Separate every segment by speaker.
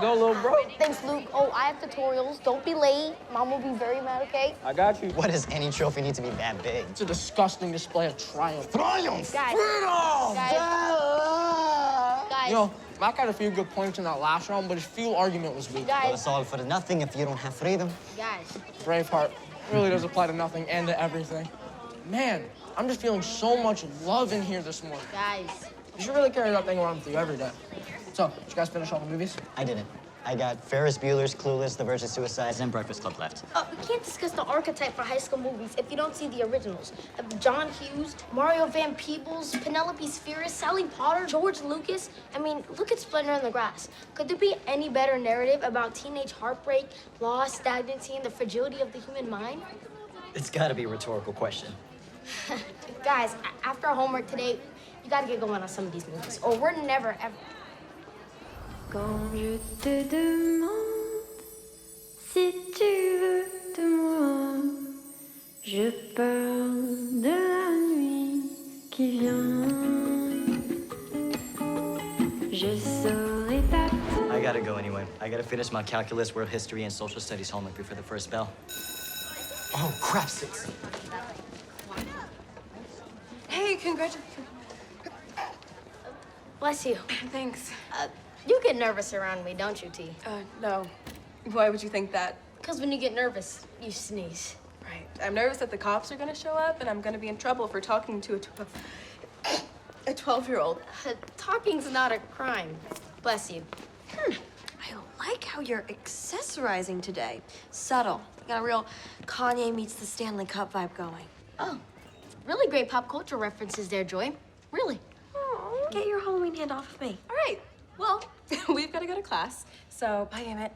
Speaker 1: go, little bro.
Speaker 2: Thanks, Luke. Oh, I have tutorials. Don't be late. Mom will be very mad, okay?
Speaker 1: I got you.
Speaker 3: What does any trophy need to be that big?
Speaker 1: It's a disgusting display of triumph.
Speaker 3: Triumph!
Speaker 2: Guys.
Speaker 3: Freedom!
Speaker 2: Guys.
Speaker 1: You know, Mac had a few good points in that last round, but his fuel argument was weak.
Speaker 3: Well,
Speaker 2: Guys.
Speaker 3: it's all for nothing if you don't have freedom.
Speaker 2: Guys.
Speaker 1: Braveheart really does apply to nothing and to everything. Man, I'm just feeling so much love in here this morning.
Speaker 2: Guys.
Speaker 1: You should really carry that thing around with you every day. So, did you guys finish all the movies?
Speaker 3: I didn't. I got Ferris Bueller's Clueless, The Verge of Suicide, and Breakfast Club left.
Speaker 2: We can't discuss the archetype for high school movies if you don't see the originals. John Hughes, Mario Van Peebles, Penelope Spheris, Sally Potter, George Lucas. I mean, look at Splendor in the Grass. Could there be any better narrative about teenage heartbreak, loss, stagnancy, and the fragility of the human mind?
Speaker 3: It's gotta be a rhetorical question.
Speaker 2: Guys, after our homework today, you gotta get going on some of these movies, or we're never, ever...
Speaker 4: Quand je te demande si tu veux de moi, je parle de la nuit qui vient. Je saurai t'attendre.
Speaker 3: I gotta go anyway. I gotta finish my calculus, world history, and social studies homework before the first bell. Oh, crap, 6.
Speaker 5: Hey, congratulations.
Speaker 2: Bless you.
Speaker 5: Thanks.
Speaker 2: You get nervous around me, don't you, T?
Speaker 5: No. Why would you think that?
Speaker 2: Because when you get nervous, you sneeze.
Speaker 5: Right. I'm nervous that the cops are gonna show up and I'm gonna be in trouble for talking to a 12-year-old.
Speaker 2: Talking's not a crime. Bless you.
Speaker 6: I like how you're accessorizing today. Subtle. You got a real Kanye meets the Stanley Cup vibe going.
Speaker 2: Oh, really great pop culture references there, Joy. Really.
Speaker 6: Oh, get your Halloween hand off of me.
Speaker 5: All right. Well, we've got to go to class. So, bye, Emmett.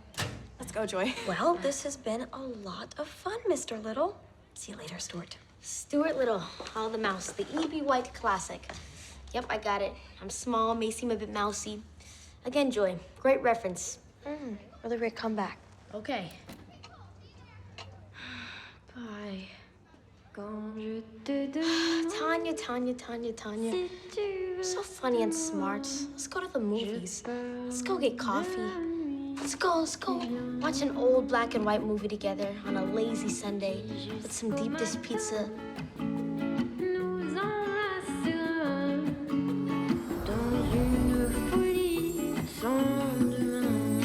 Speaker 5: Let's go, Joy.
Speaker 6: Well, this has been a lot of fun, Mr. Little. See you later, Stuart.
Speaker 2: Stuart Little, Hollow the Mouse, the E.B. White classic. Yep, I got it. I'm small, may seem a bit mousy. Again, Joy, great reference.
Speaker 6: Really great comeback.
Speaker 2: Okay. Bye.
Speaker 4: Quand je te demande
Speaker 2: Tanya.
Speaker 4: si tu
Speaker 2: You're
Speaker 4: veux
Speaker 2: so funny and smart. Let's go to the movies. Let's go get coffee. Let's go watch an old black and white movie together on a lazy Sunday with some deep dish pizza.
Speaker 4: nous enlacera dans une folie sans lendemain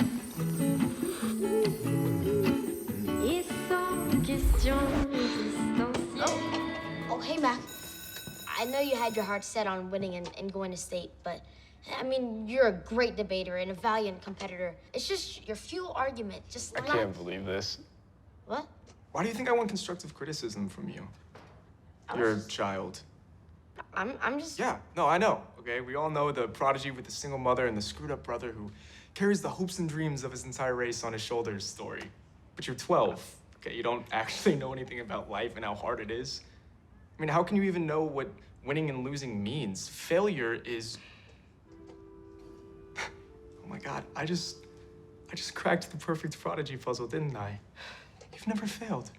Speaker 4: et sans question existentielle.
Speaker 2: Oh, hey, Mac. I know you had your heart set on winning and going to state, but I mean, you're a great debater and a valiant competitor. It's just your fuel argument.
Speaker 7: I can't believe this.
Speaker 2: What?
Speaker 7: Why do you think I want constructive criticism from you? You're a child.
Speaker 2: I'm just...
Speaker 7: Yeah, no, I know, okay? We all know the prodigy with the single mother and the screwed up brother who carries the hopes and dreams of his entire race on his shoulders story. But you're 12, okay? You don't actually know anything about life and how hard it is. I mean, how can you even know what winning and losing means? Failure is... Oh my God, I just cracked the perfect prodigy puzzle, didn't I? You've never failed.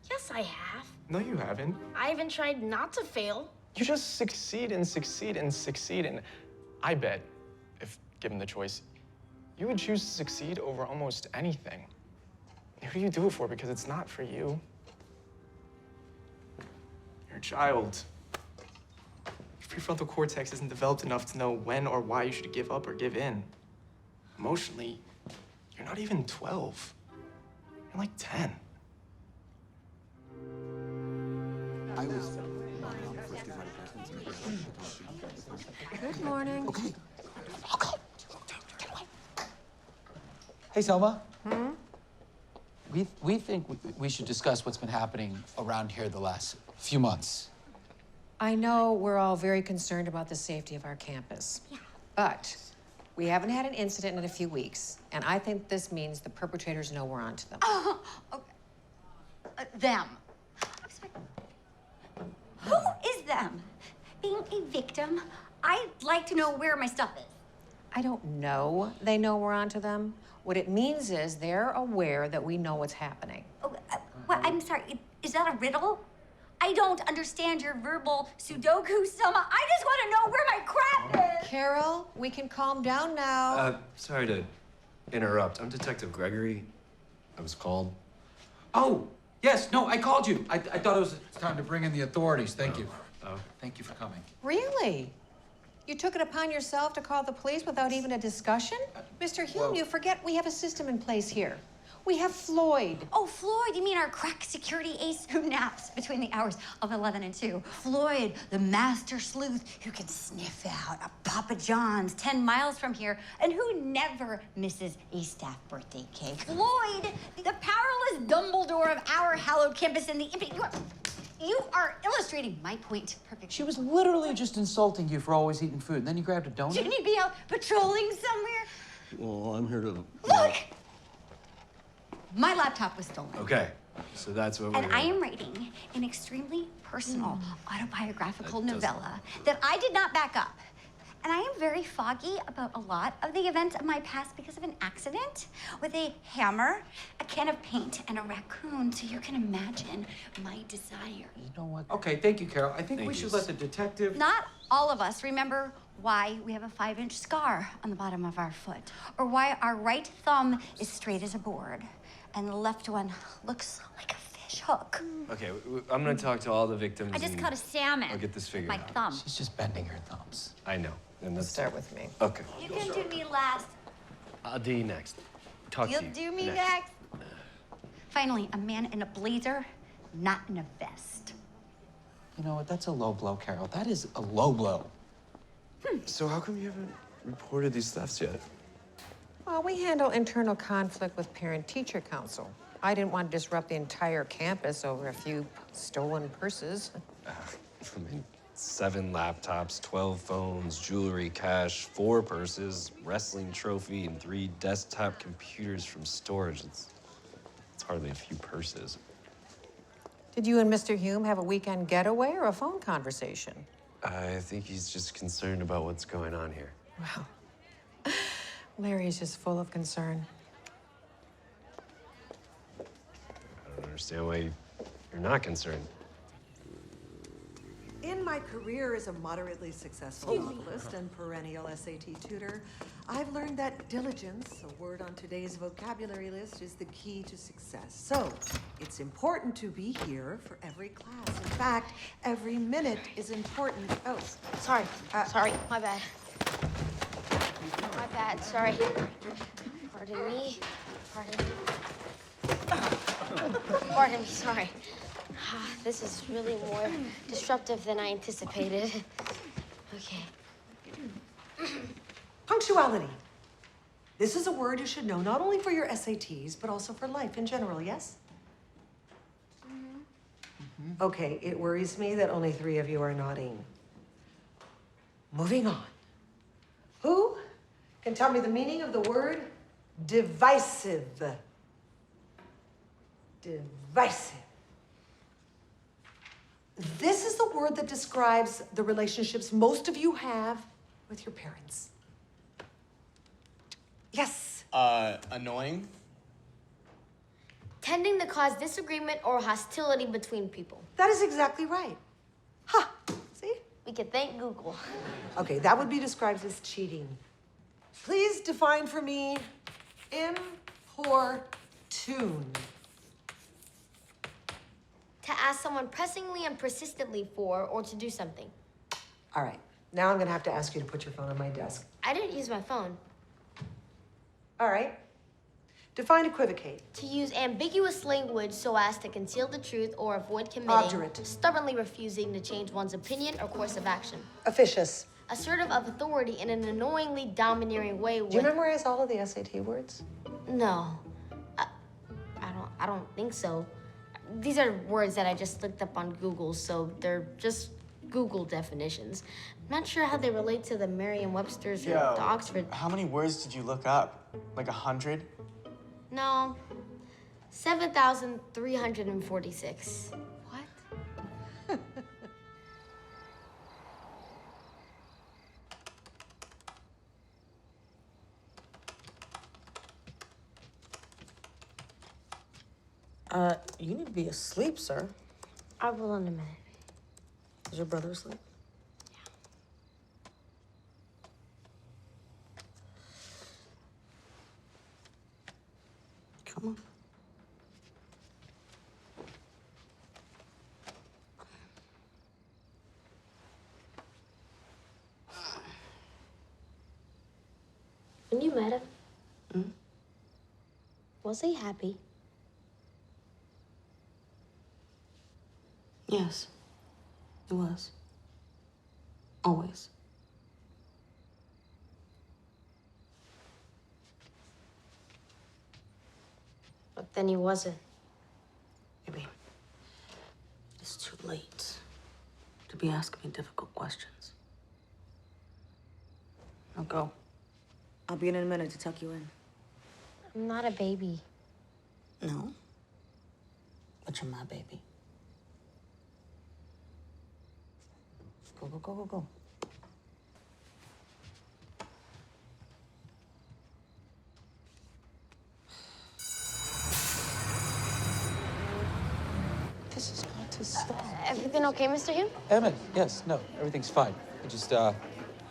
Speaker 2: Yes, I have.
Speaker 7: No, you haven't.
Speaker 2: I even tried not to fail.
Speaker 7: You just succeed and succeed and succeed, and I bet, if given the choice, you would choose to succeed over almost anything. Who do you do it for? Because it's not for you. You're a child. Your prefrontal cortex isn't developed enough to know when or why you should give up or give in. Emotionally, you're not even 12. You're like 10.
Speaker 6: Good morning.
Speaker 8: Okay. Hey, Selma. We think we should discuss what's been happening around here the last few months.
Speaker 9: I know we're all very concerned about the safety of our campus. Yeah. But we haven't had an incident in a few weeks, and I think this means the perpetrators know we're onto them.
Speaker 6: Oh, okay. Them. I'm sorry. Who is them? Being a victim, I'd like to know where my stuff is.
Speaker 9: I don't know they know we're onto them. What it means is they're aware that we know what's happening.
Speaker 6: Oh, well, I'm sorry, is that a riddle? I don't understand your verbal Sudoku, Selma. I just want to know where my crap is.
Speaker 9: Carol, we can calm down now.
Speaker 10: Sorry to interrupt. I'm Detective Gregory. I was called.
Speaker 8: Oh, yes, no, I called you. I thought it was time to bring in the authorities. Thank you.
Speaker 10: Oh.
Speaker 8: Thank you for coming.
Speaker 9: Really? You took it upon yourself to call the police without even a discussion? Mr. Hume, you forget we have a system in place here. We have Floyd.
Speaker 6: Oh, Floyd, you mean our crack security ace who naps between the hours of 11 and 2? Floyd, the master sleuth who can sniff out a Papa John's 10 miles from here and who never misses a staff birthday cake. Floyd, the powerless Dumbledore of our hallowed campus in the... You are illustrating my point perfectly.
Speaker 8: She was literally just insulting you for always eating food, and then you grabbed a donut?
Speaker 6: Shouldn't you be out patrolling somewhere?
Speaker 10: Well, I'm here to...
Speaker 6: Look! My laptop was stolen.
Speaker 10: Okay, so that's what we're
Speaker 6: And I am writing an extremely personal autobiographical novella that I did not back up. And I am very foggy about a lot of the events of my past because of an accident with a hammer, a can of paint, and a raccoon. So you can imagine my desire.
Speaker 8: You know what? Okay, thank you, Carol. I think
Speaker 10: Thank
Speaker 8: we
Speaker 10: you.
Speaker 8: should let the detective...
Speaker 6: Not all of us remember why we have a 5-inch scar on the bottom of our foot, or why our right thumb is straight as a board, and the left one looks like a fish hook.
Speaker 10: Okay, I'm gonna talk to all the victims.
Speaker 6: I just
Speaker 10: and
Speaker 6: caught a salmon.
Speaker 10: I'll get this figured
Speaker 6: my
Speaker 10: out.
Speaker 6: thumb.
Speaker 8: She's just bending her thumbs.
Speaker 10: I know. And
Speaker 9: Let's
Speaker 10: that's...
Speaker 9: start with me.
Speaker 10: Okay.
Speaker 6: You can do me last.
Speaker 10: I'll do you next. Talk
Speaker 6: You'll
Speaker 10: to you
Speaker 6: do me next. Finally, a man in a blazer, not in a vest.
Speaker 8: You know what? That's a low blow, Carol. That is a low blow.
Speaker 10: So how come you haven't reported these thefts yet?
Speaker 9: Well, we handle internal conflict with parent-teacher council. I didn't want to disrupt the entire campus over a few stolen purses.
Speaker 10: I mean, 7 laptops, 12 phones, jewelry, cash, 4 purses, wrestling trophy, and 3 desktop computers from storage. It's hardly a few purses.
Speaker 9: Did you and Mr. Hume have a weekend getaway or a phone conversation?
Speaker 10: I think he's just concerned about what's going on here.
Speaker 9: Wow. Larry's just full of concern.
Speaker 10: I don't understand why you're not concerned.
Speaker 11: In my career as a moderately successful novelist and perennial SAT tutor, I've learned that diligence, a word on today's vocabulary list, is the key to success. So, it's important to be here for every class. In fact, every minute is important. Oh,
Speaker 2: Sorry, my bad. My bad, sorry. Pardon me. Pardon me, sorry. This is really more disruptive than I anticipated. Okay.
Speaker 11: punctuality. This is a word you should know not only for your SATs, but also for life in general, yes? Okay, it worries me that only 3 of you are nodding. Moving on. Who can tell me the meaning of the word divisive? Divisive. This is the word that describes the relationships most of you have with your parents. Yes?
Speaker 1: Annoying?
Speaker 2: Tending to cause disagreement or hostility between people.
Speaker 11: That is exactly right. Ha! See?
Speaker 2: We could thank Google.
Speaker 11: Okay, that would be described as cheating. Please define for me importune.
Speaker 2: To ask someone pressingly and persistently for or to do something.
Speaker 11: All right, now I'm gonna have to ask you to put your phone on my desk.
Speaker 2: I didn't use my phone.
Speaker 11: All right. Define equivocate.
Speaker 2: To use ambiguous language so as to conceal the truth or avoid committing.
Speaker 11: Obdurate.
Speaker 2: Stubbornly refusing to change one's opinion or course of action.
Speaker 11: Officious.
Speaker 2: Assertive of authority in an annoyingly domineering way with...
Speaker 11: Do you memorize all of the SAT words?
Speaker 2: No. I don't think so. These are words that I just looked up on Google, so they're just Google definitions. I'm not sure how they relate to the Merriam-Webster's or the Oxford.
Speaker 1: How many words did you look up? Like 100?
Speaker 2: No. 7,346. What?
Speaker 12: You need to be asleep, sir.
Speaker 2: I will in a minute.
Speaker 12: Is your brother asleep?
Speaker 2: When you met him, was he happy?
Speaker 12: Yes, it was. Always.
Speaker 2: But then he wasn't.
Speaker 12: Baby, it's too late to be asking me difficult questions. Now go. I'll be in a minute to tuck you in.
Speaker 2: I'm not a baby.
Speaker 12: No, but you're my baby. Go, go, go, go, go.
Speaker 8: This has got to stop.
Speaker 2: Everything okay, Mr. Hume?
Speaker 8: Emmett, yes, no, everything's fine. I just,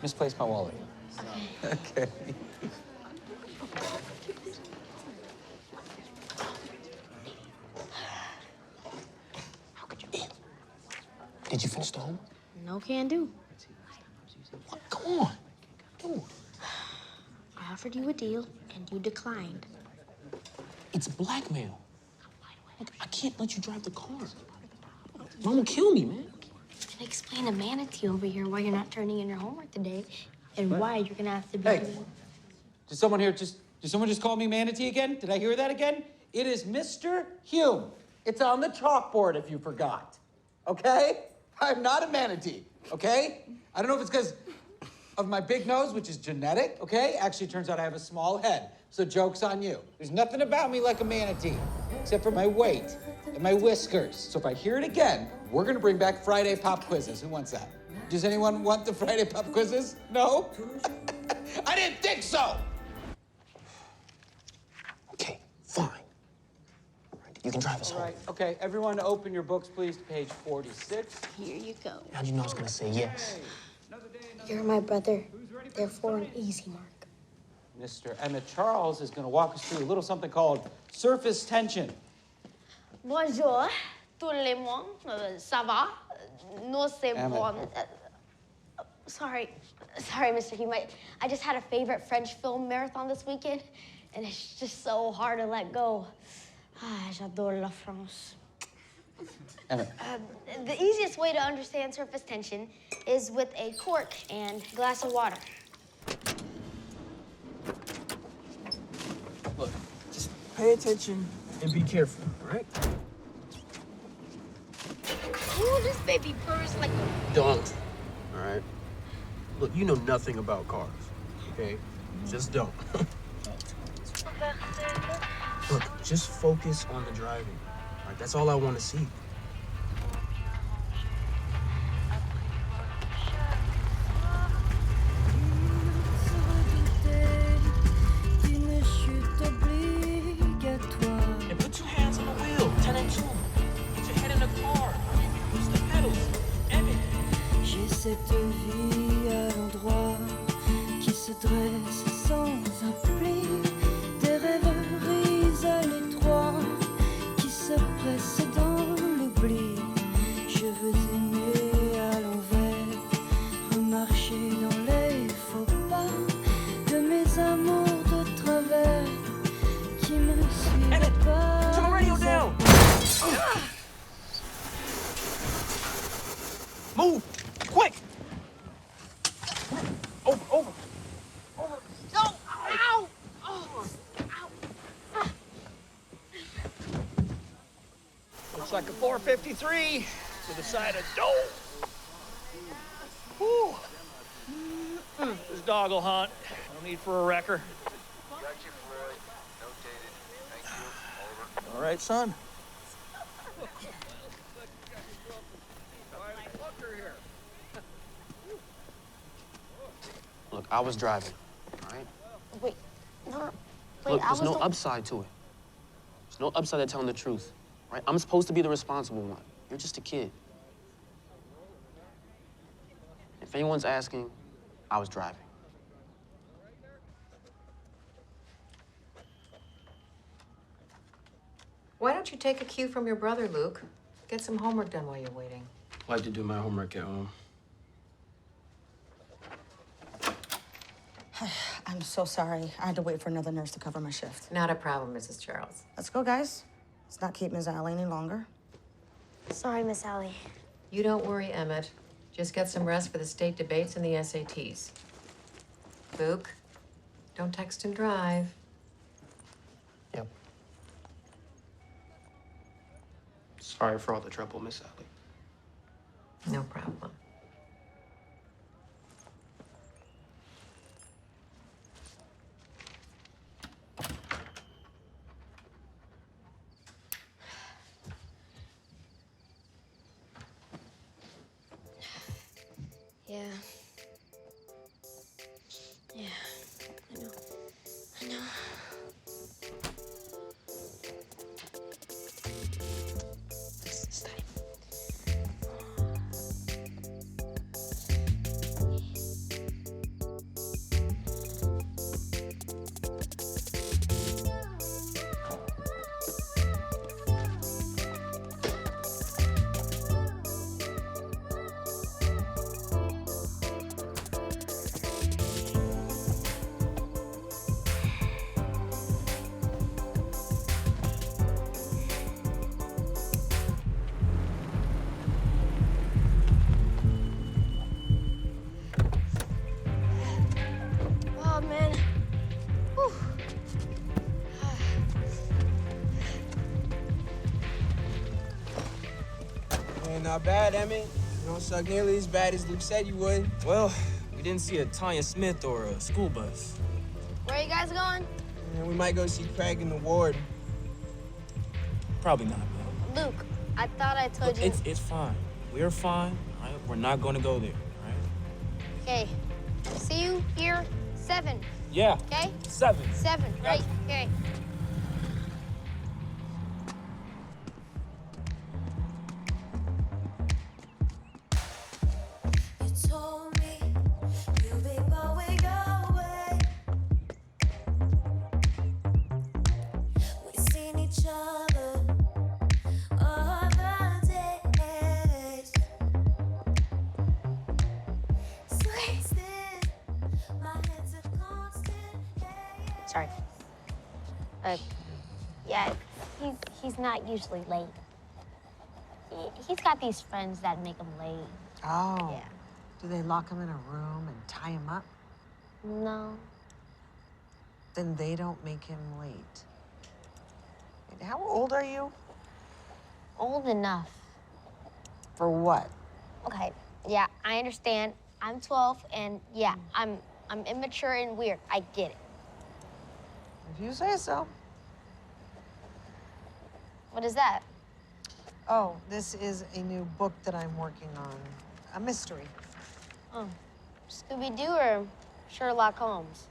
Speaker 8: misplaced my wallet. Okay.
Speaker 1: Did you finish the homework?
Speaker 2: No can do.
Speaker 1: Come on. Dude.
Speaker 2: I offered you a deal, and you declined.
Speaker 1: It's blackmail. Look, I can't let you drive the car. Mom will kill me, man.
Speaker 2: Can explain to Manatee over here why you're not turning in your homework today, and why you're gonna have to be.
Speaker 8: Hey, did someone just call me Manatee again? Did I hear that again? It is Mr. Hume. It's on the chalkboard if you forgot. Okay? I'm not a manatee, okay? I don't know if it's because of my big nose, which is genetic, okay? Actually, it turns out I have a small head, so joke's on you. There's nothing about me like a manatee, except for my weight and my whiskers. So if I hear it again, we're gonna bring back Friday pop quizzes. Who wants that? Does anyone want the Friday pop quizzes? No? I didn't think so!
Speaker 1: Okay, fine. You can drive us home.
Speaker 8: All right, okay, everyone open your books, please, to page 46.
Speaker 2: Here you go.
Speaker 1: How'd you know I was gonna say yes?
Speaker 2: You're my brother, therefore an easy mark.
Speaker 8: Mr. Emmett Charles is going to walk us through a little something called surface tension.
Speaker 2: Bonjour, tout le monde. Ça va? No c'est
Speaker 8: Emmett.
Speaker 2: bon. Sorry, Mr. Hume. I just had a favorite French film marathon this weekend, and it's just so hard to let go. Ah, j'adore la France.
Speaker 8: Emmett.
Speaker 2: The easiest way to understand surface tension is with a cork and glass of water.
Speaker 1: Look, just pay attention and be careful, all right?
Speaker 2: Ooh, this baby purrs like a...
Speaker 1: Don't, all right? Look, you know nothing about cars, okay? Just don't. Look, just focus on the driving, all right? That's all I want to see. And put your hands on the wheel, 10 and 2. Put your head in the car. Use the pedals. Emmett.
Speaker 4: J'ai cette vie à l'endroit qui se dresse sans un pli, des rêveries à l'étroit qui se pressent dans l'oubli. Je veux aimer à l'envers, remarcher dans les faux pas de mes amours de travers qui me suivent pas.
Speaker 1: Turn the radio down. Move, quick. Over.
Speaker 2: No! Ow! Oh! Ow!
Speaker 13: Looks like a 453 with a side of dough. Whew. This dog will hunt. No need for a wrecker.
Speaker 14: Got you, Floyd. Notated. Thank you. Over.
Speaker 13: All right, son.
Speaker 1: Look, I was driving, all right?
Speaker 2: Wait, no. Wait,
Speaker 1: Look,
Speaker 2: I was
Speaker 1: there's no
Speaker 2: the...
Speaker 1: upside to it. There's no upside to telling the truth, right? I'm supposed to be the responsible one. You're just a kid. If anyone's asking, I was driving.
Speaker 9: Why don't you take a cue from your brother, Luke? Get some homework done while you're waiting.
Speaker 1: I like to do my homework at home.
Speaker 12: I'm so sorry. I had to wait for another nurse to cover my shift.
Speaker 9: Not a problem, Mrs. Charles.
Speaker 12: Let's go, guys. Let's not keep Miss Allie any longer.
Speaker 2: Sorry, Miss Allie.
Speaker 9: You don't worry, Emmett. Just get some rest for the state debates and the SATs. Luke, don't text and drive.
Speaker 1: Yep. Sorry for all the trouble, Miss Allie.
Speaker 9: No problem.
Speaker 2: Yeah. Yeah, I know. I know. This time. Oh, man. Whew.
Speaker 15: Man, not bad, Emmett. You don't suck nearly as bad as Luke said you would.
Speaker 16: Well, we didn't see a Tanya Smith or a school bus.
Speaker 2: Where are you guys going?
Speaker 15: And we might go see Craig in the ward.
Speaker 16: Probably not, man.
Speaker 2: Luke, I thought I told you.
Speaker 16: It's fine. We're fine. All right? We're not going to go there, all right?
Speaker 2: Okay. See you here 7.
Speaker 16: Yeah.
Speaker 2: Okay?
Speaker 16: 7.
Speaker 2: 7, right?
Speaker 16: Gotcha.
Speaker 2: Okay.
Speaker 4: You told me you'll be going away. We've seen each other other days. Since then, my head's a constant haze.
Speaker 2: Sorry. Yeah, he's not usually late. He's got these friends that make him late.
Speaker 17: Oh.
Speaker 2: Yeah.
Speaker 17: Do they lock him in a room and tie him up?
Speaker 2: No.
Speaker 17: Then they don't make him late. And how old are you?
Speaker 2: Old enough.
Speaker 17: For what?
Speaker 2: Okay, yeah, I understand. I'm 12, and yeah, I'm immature and weird. I get it.
Speaker 17: If you say so.
Speaker 2: What is that?
Speaker 17: Oh, this is a new book that I'm working on. A mystery.
Speaker 2: Oh, Scooby-Doo or Sherlock Holmes?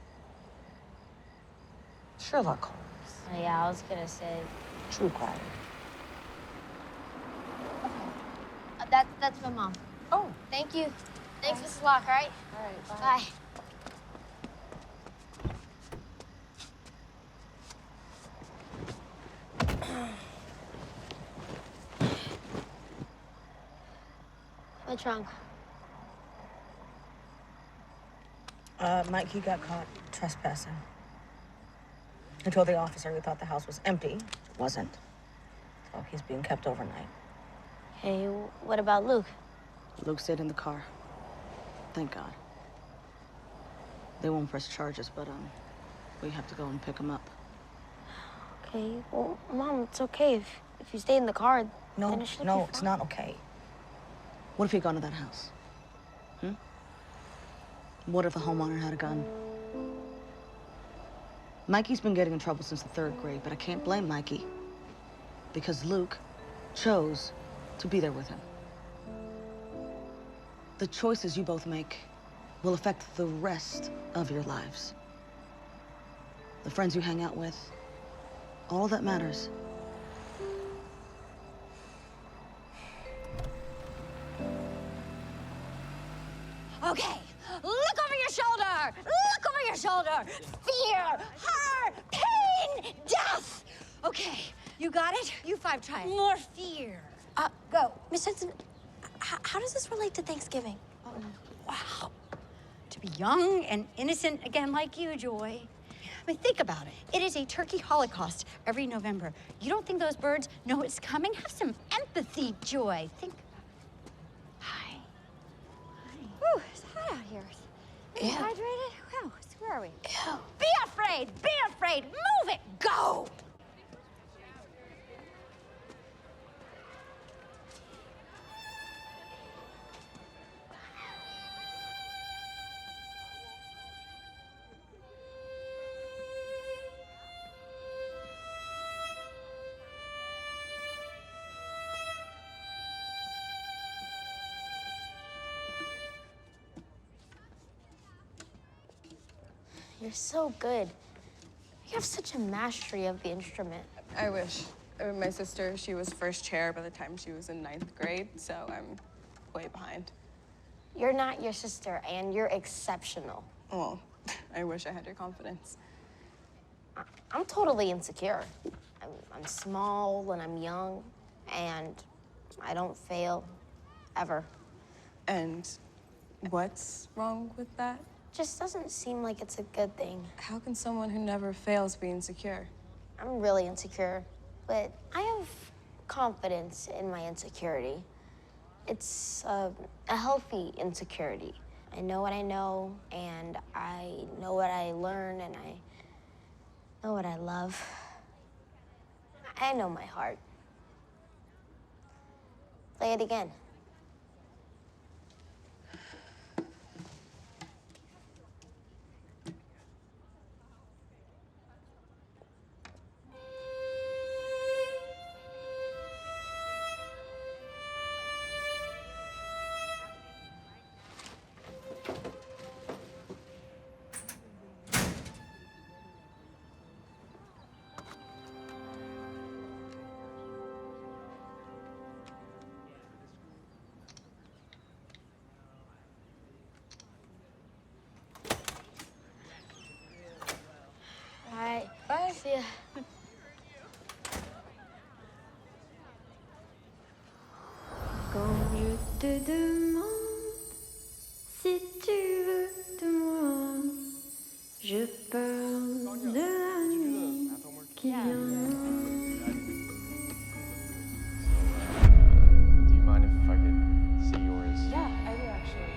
Speaker 17: Sherlock Holmes.
Speaker 2: Oh, yeah, I was gonna say.
Speaker 17: True crime.
Speaker 2: That's my mom.
Speaker 17: Oh.
Speaker 2: Thank you. Thanks, Mrs. Locke, all right?
Speaker 17: All right,
Speaker 2: Bye. What's wrong?
Speaker 12: Mikey got caught trespassing. He told the officer he thought the house was empty. It wasn't. So he's being kept overnight.
Speaker 2: Hey, what about Luke?
Speaker 12: Luke stayed in the car. Thank God. They won't press charges, but we have to go and pick him up.
Speaker 2: Okay, well, Mom, it's okay if you stay in the car.
Speaker 12: No,
Speaker 2: then it should be
Speaker 12: no,
Speaker 2: fine.
Speaker 12: it's not okay. What if he'd gone to that house? What if the homeowner had a gun? Mikey's been getting in trouble since the 3rd grade, but I can't blame Mikey. Because Luke chose to be there with him. The choices you both make will affect the rest of your lives. The friends you hang out with, all that matters.
Speaker 6: Okay, look over your shoulder! Look over your shoulder! Fear, horror, pain, death! Okay, you got it? You 5 try it. More fear. Go.
Speaker 2: Miss Henson, how does this relate to Thanksgiving?
Speaker 6: Wow. to be young and innocent again like you, Joy. I mean, think about it. It is a turkey holocaust every November. You don't think those birds know it's coming? Have some empathy, Joy. Think about it. Hi. Whew, it's hot out here. Are you hydrated? Wow, so where are we? Ew. Be afraid! Be afraid! Move it! Go!
Speaker 2: You're so good. You have such a mastery of the instrument.
Speaker 5: I wish. My sister, she was first chair by the time she was in 9th grade, so I'm way behind.
Speaker 2: You're not your sister, and you're exceptional.
Speaker 5: Well, I wish I had your confidence.
Speaker 2: I'm totally insecure. I'm small and I'm young, and I don't fail, ever.
Speaker 5: And what's wrong with that?
Speaker 2: Just doesn't seem like it's a good thing.
Speaker 5: How can someone who never fails be insecure?
Speaker 2: I'm really insecure, but I have confidence in my insecurity. It's a healthy insecurity. I know what I know, and I know what I learn, and I know what I love. I know my heart. Play it again. Bye. See ya.
Speaker 4: Quand je te demande si tu veux de moi, je parle de la nuit qui vient.
Speaker 7: Do you mind if I could see yours?
Speaker 5: Yeah, I do actually.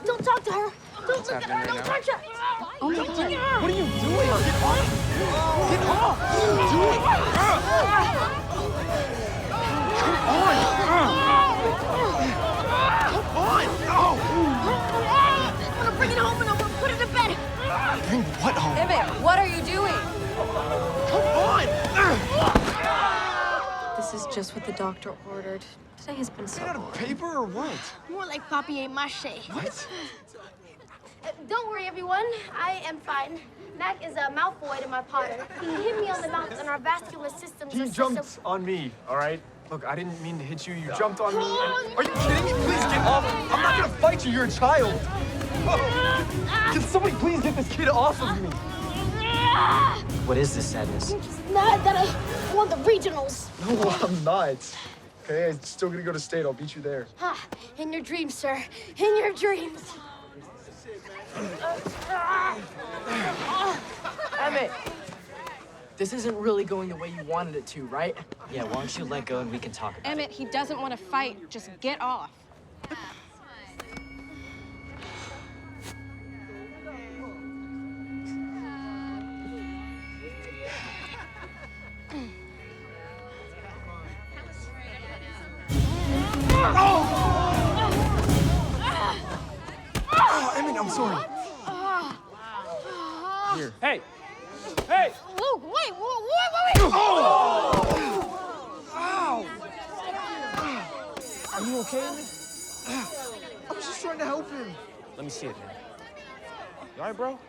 Speaker 2: Don't talk to her. Don't look at her. Don't touch her.
Speaker 5: Oh my God.
Speaker 7: What are you doing? Get off! Get off! What are you doing? Come on!
Speaker 2: I'm gonna bring it home and I'm gonna put it to bed.
Speaker 7: Bring what home?
Speaker 5: Emmett, what are you doing?
Speaker 7: Come on!
Speaker 5: This is just what the doctor ordered. Today has been so
Speaker 7: Made out of paper or what?
Speaker 2: More like papier-mâché.
Speaker 7: What?
Speaker 2: Don't worry, everyone. I am fine. Mac is a Malfoy to my Potter. He hit me on the mouth, and our vascular systems
Speaker 7: You
Speaker 2: are
Speaker 7: jumped on me, all right? Look, I didn't mean to hit you. You jumped on me. Are you kidding me? Please get off. I'm not gonna fight you. You're a child. Can somebody please get this kid off of me?
Speaker 3: What is this sadness?
Speaker 2: I'm just mad that I won the regionals.
Speaker 7: No, I'm not. Okay, I'm still gonna go to state. I'll beat you there.
Speaker 2: In your dreams, sir. In your dreams.
Speaker 1: Emmett, this isn't really going the way you wanted it to, right?
Speaker 3: Yeah, why don't you let go and we can talk about
Speaker 5: Emmett, he doesn't want to fight. Just get off.
Speaker 7: Oh, Emmett, I'm sorry. Here.
Speaker 13: Hey! Hey!
Speaker 2: Luke, wait.
Speaker 7: Oh! Ow!
Speaker 13: Are you okay, Emmett?
Speaker 7: I was just trying to help him.
Speaker 13: Let me see it, man. You all right, bro?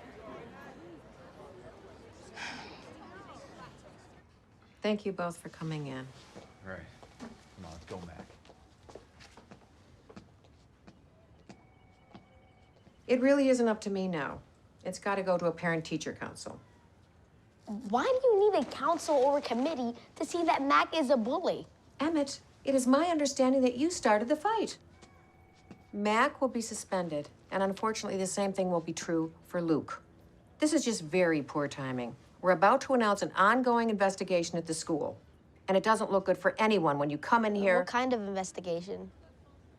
Speaker 9: Thank you both for coming in.
Speaker 16: All right. Come on, let's go, Mac.
Speaker 9: It really isn't up to me now. It's got to go to a parent-teacher council.
Speaker 2: Why do you need a council or a committee to see that Mac is a bully?
Speaker 9: Emmett, it is my understanding that you started the fight. Mac will be suspended, and unfortunately the same thing will be true for Luke. This is just very poor timing. We're about to announce an ongoing investigation at the school, and it doesn't look good for anyone when you come in here.
Speaker 2: What kind of investigation?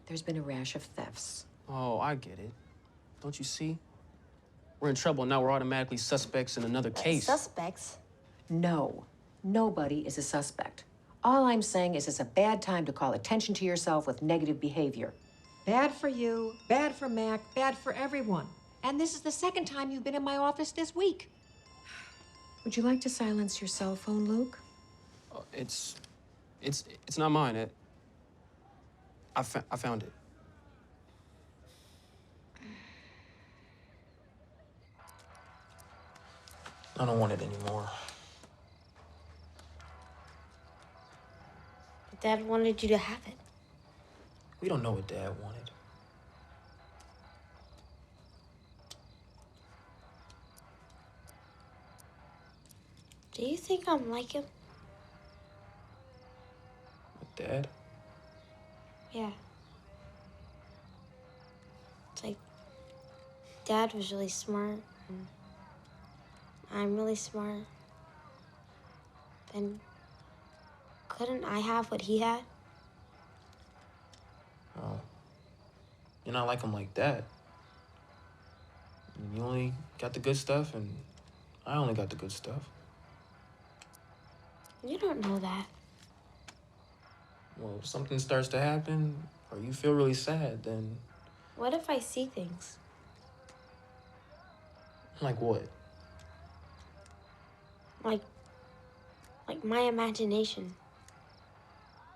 Speaker 9: There's been a rash of thefts.
Speaker 15: Oh, I get it. Don't you see? We're in trouble now. We're automatically suspects in another case.
Speaker 2: Suspects?
Speaker 9: No, nobody is a suspect. All I'm saying is it's a bad time to call attention to yourself with negative behavior. Bad for you, bad for Mac, bad for everyone. And this is the second time you've been in my office this week. Would you like to silence your cell phone, Luke?
Speaker 15: It's not mine. I found it. I don't want it anymore.
Speaker 2: But Dad wanted you to have it.
Speaker 15: We don't know what Dad wanted.
Speaker 2: Do you think I'm like him?
Speaker 15: With Dad?
Speaker 2: Yeah. It's like Dad was really smart, and I'm really smart. Then couldn't I have what he had?
Speaker 15: Oh. You're not like him like that. You only got the good stuff, and I only got the good stuff.
Speaker 2: You don't know that.
Speaker 15: Well, if something starts to happen, or you feel really sad, then...
Speaker 2: What if I see things?
Speaker 15: Like what?
Speaker 2: Like my imagination.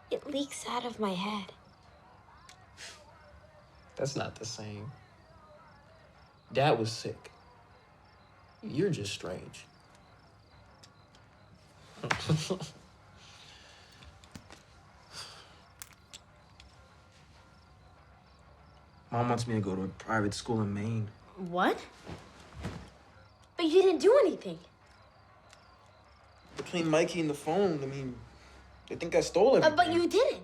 Speaker 2: It leaks out of my head.
Speaker 15: That's not the same. Dad was sick. You're just strange. Mom wants me to go to a private school in Maine.
Speaker 2: What? But you didn't do anything.
Speaker 15: Between Mikey and the phone, I mean, they think I stole everything.
Speaker 2: But you didn't.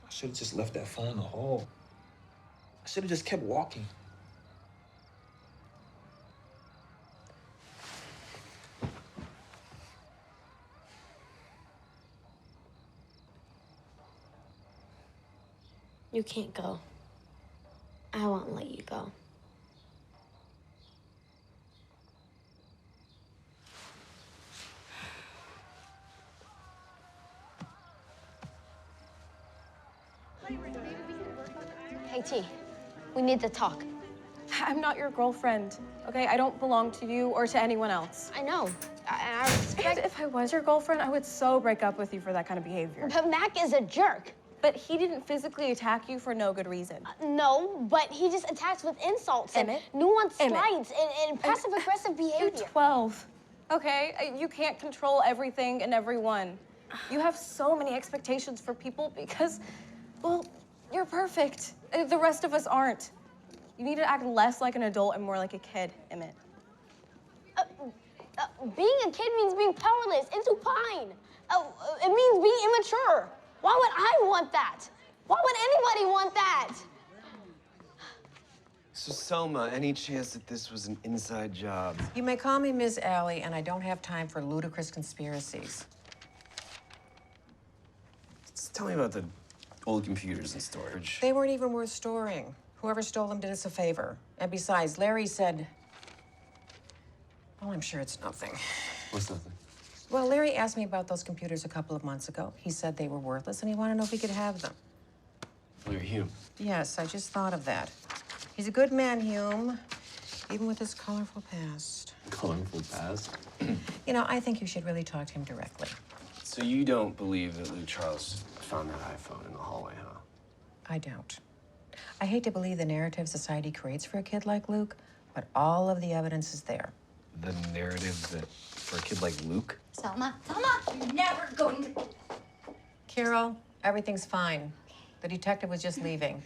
Speaker 15: I should have just left that phone in the hall. I should have just kept walking.
Speaker 2: You can't go. I won't let you go. Hey, T, we need to talk.
Speaker 5: I'm not your girlfriend, okay? I don't belong to you or to anyone else.
Speaker 2: I know. I respect...
Speaker 5: And if I was your girlfriend, I would so break up with you for that kind of behavior.
Speaker 2: But Mac is a jerk.
Speaker 5: But he didn't physically attack you for no good reason.
Speaker 2: No, but he just attacks with insults
Speaker 5: Emmett?
Speaker 2: and nuanced slides and passive-aggressive behavior.
Speaker 5: You're 12, okay? You can't control everything and everyone. You have so many expectations for people because, well, you're perfect. The rest of us aren't. You need to act less like an adult and more like a kid, Emmett.
Speaker 2: Being a kid means being powerless and supine. It means being immature. Why would I want that? Why would anybody want that?
Speaker 10: So, Selma, any chance that this was an inside job?
Speaker 9: You may call me Ms. Alley, and I don't have time for ludicrous conspiracies.
Speaker 10: Just tell me about the old computers in storage.
Speaker 9: They weren't even worth storing. Whoever stole them did us a favor. And besides, Larry said... Well, I'm sure it's nothing.
Speaker 10: What's nothing?
Speaker 9: Well, Larry asked me about those computers a couple of months ago. He said they were worthless, and he wanted to know if he could have them.
Speaker 10: Larry Hume.
Speaker 9: Yes, I just thought of that. He's a good man, Hume, even with his colorful past.
Speaker 10: Colorful past?
Speaker 9: You know, I think you should really talk to him directly.
Speaker 10: So you don't believe that Lou Charles found that iPhone in the hallway, huh?
Speaker 9: I don't. I hate to believe the narrative society creates for a kid like Luke, but all of the evidence is there.
Speaker 10: the narrative that for a kid like Luke?
Speaker 6: Selma, you're never going to...
Speaker 9: Carol, everything's fine. The detective was just leaving.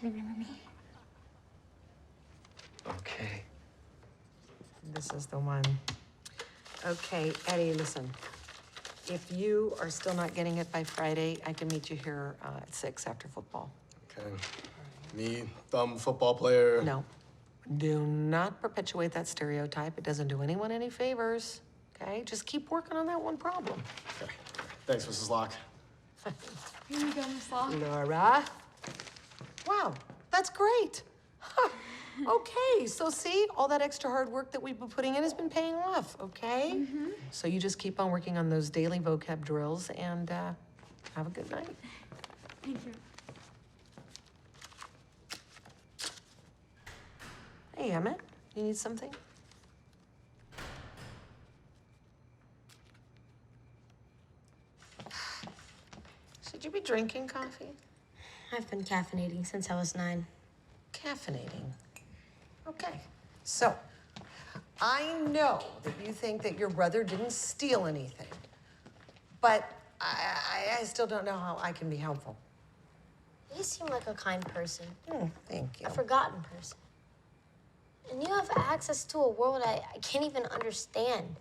Speaker 6: Remember me?
Speaker 10: Okay.
Speaker 17: This is the one. Okay, Eddie, listen. If you are still not getting it by Friday, I can meet you here at 6 after football.
Speaker 15: Okay. Me, dumb football player.
Speaker 17: No. Do not perpetuate that stereotype. It doesn't do anyone any favors. Okay? Just keep working on that one problem.
Speaker 15: Okay. Thanks, Mrs. Locke.
Speaker 6: Here you go, Miss Law.
Speaker 17: Laura. Wow, that's great. Huh. Okay, so see, all that extra hard work that we've been putting in has been paying off, okay? So you just keep on working on those daily vocab drills and have a good night.
Speaker 6: Thank you.
Speaker 17: Hey, Emmett, you need something? Should you be drinking coffee?
Speaker 2: I've been caffeinating since I was 9.
Speaker 17: Caffeinating. Okay, so I know that you think that your brother didn't steal anything, but I still don't know how I can be helpful.
Speaker 2: You seem like a kind person.
Speaker 17: Thank you.
Speaker 2: A forgotten person. And you have access to a world I can't even understand.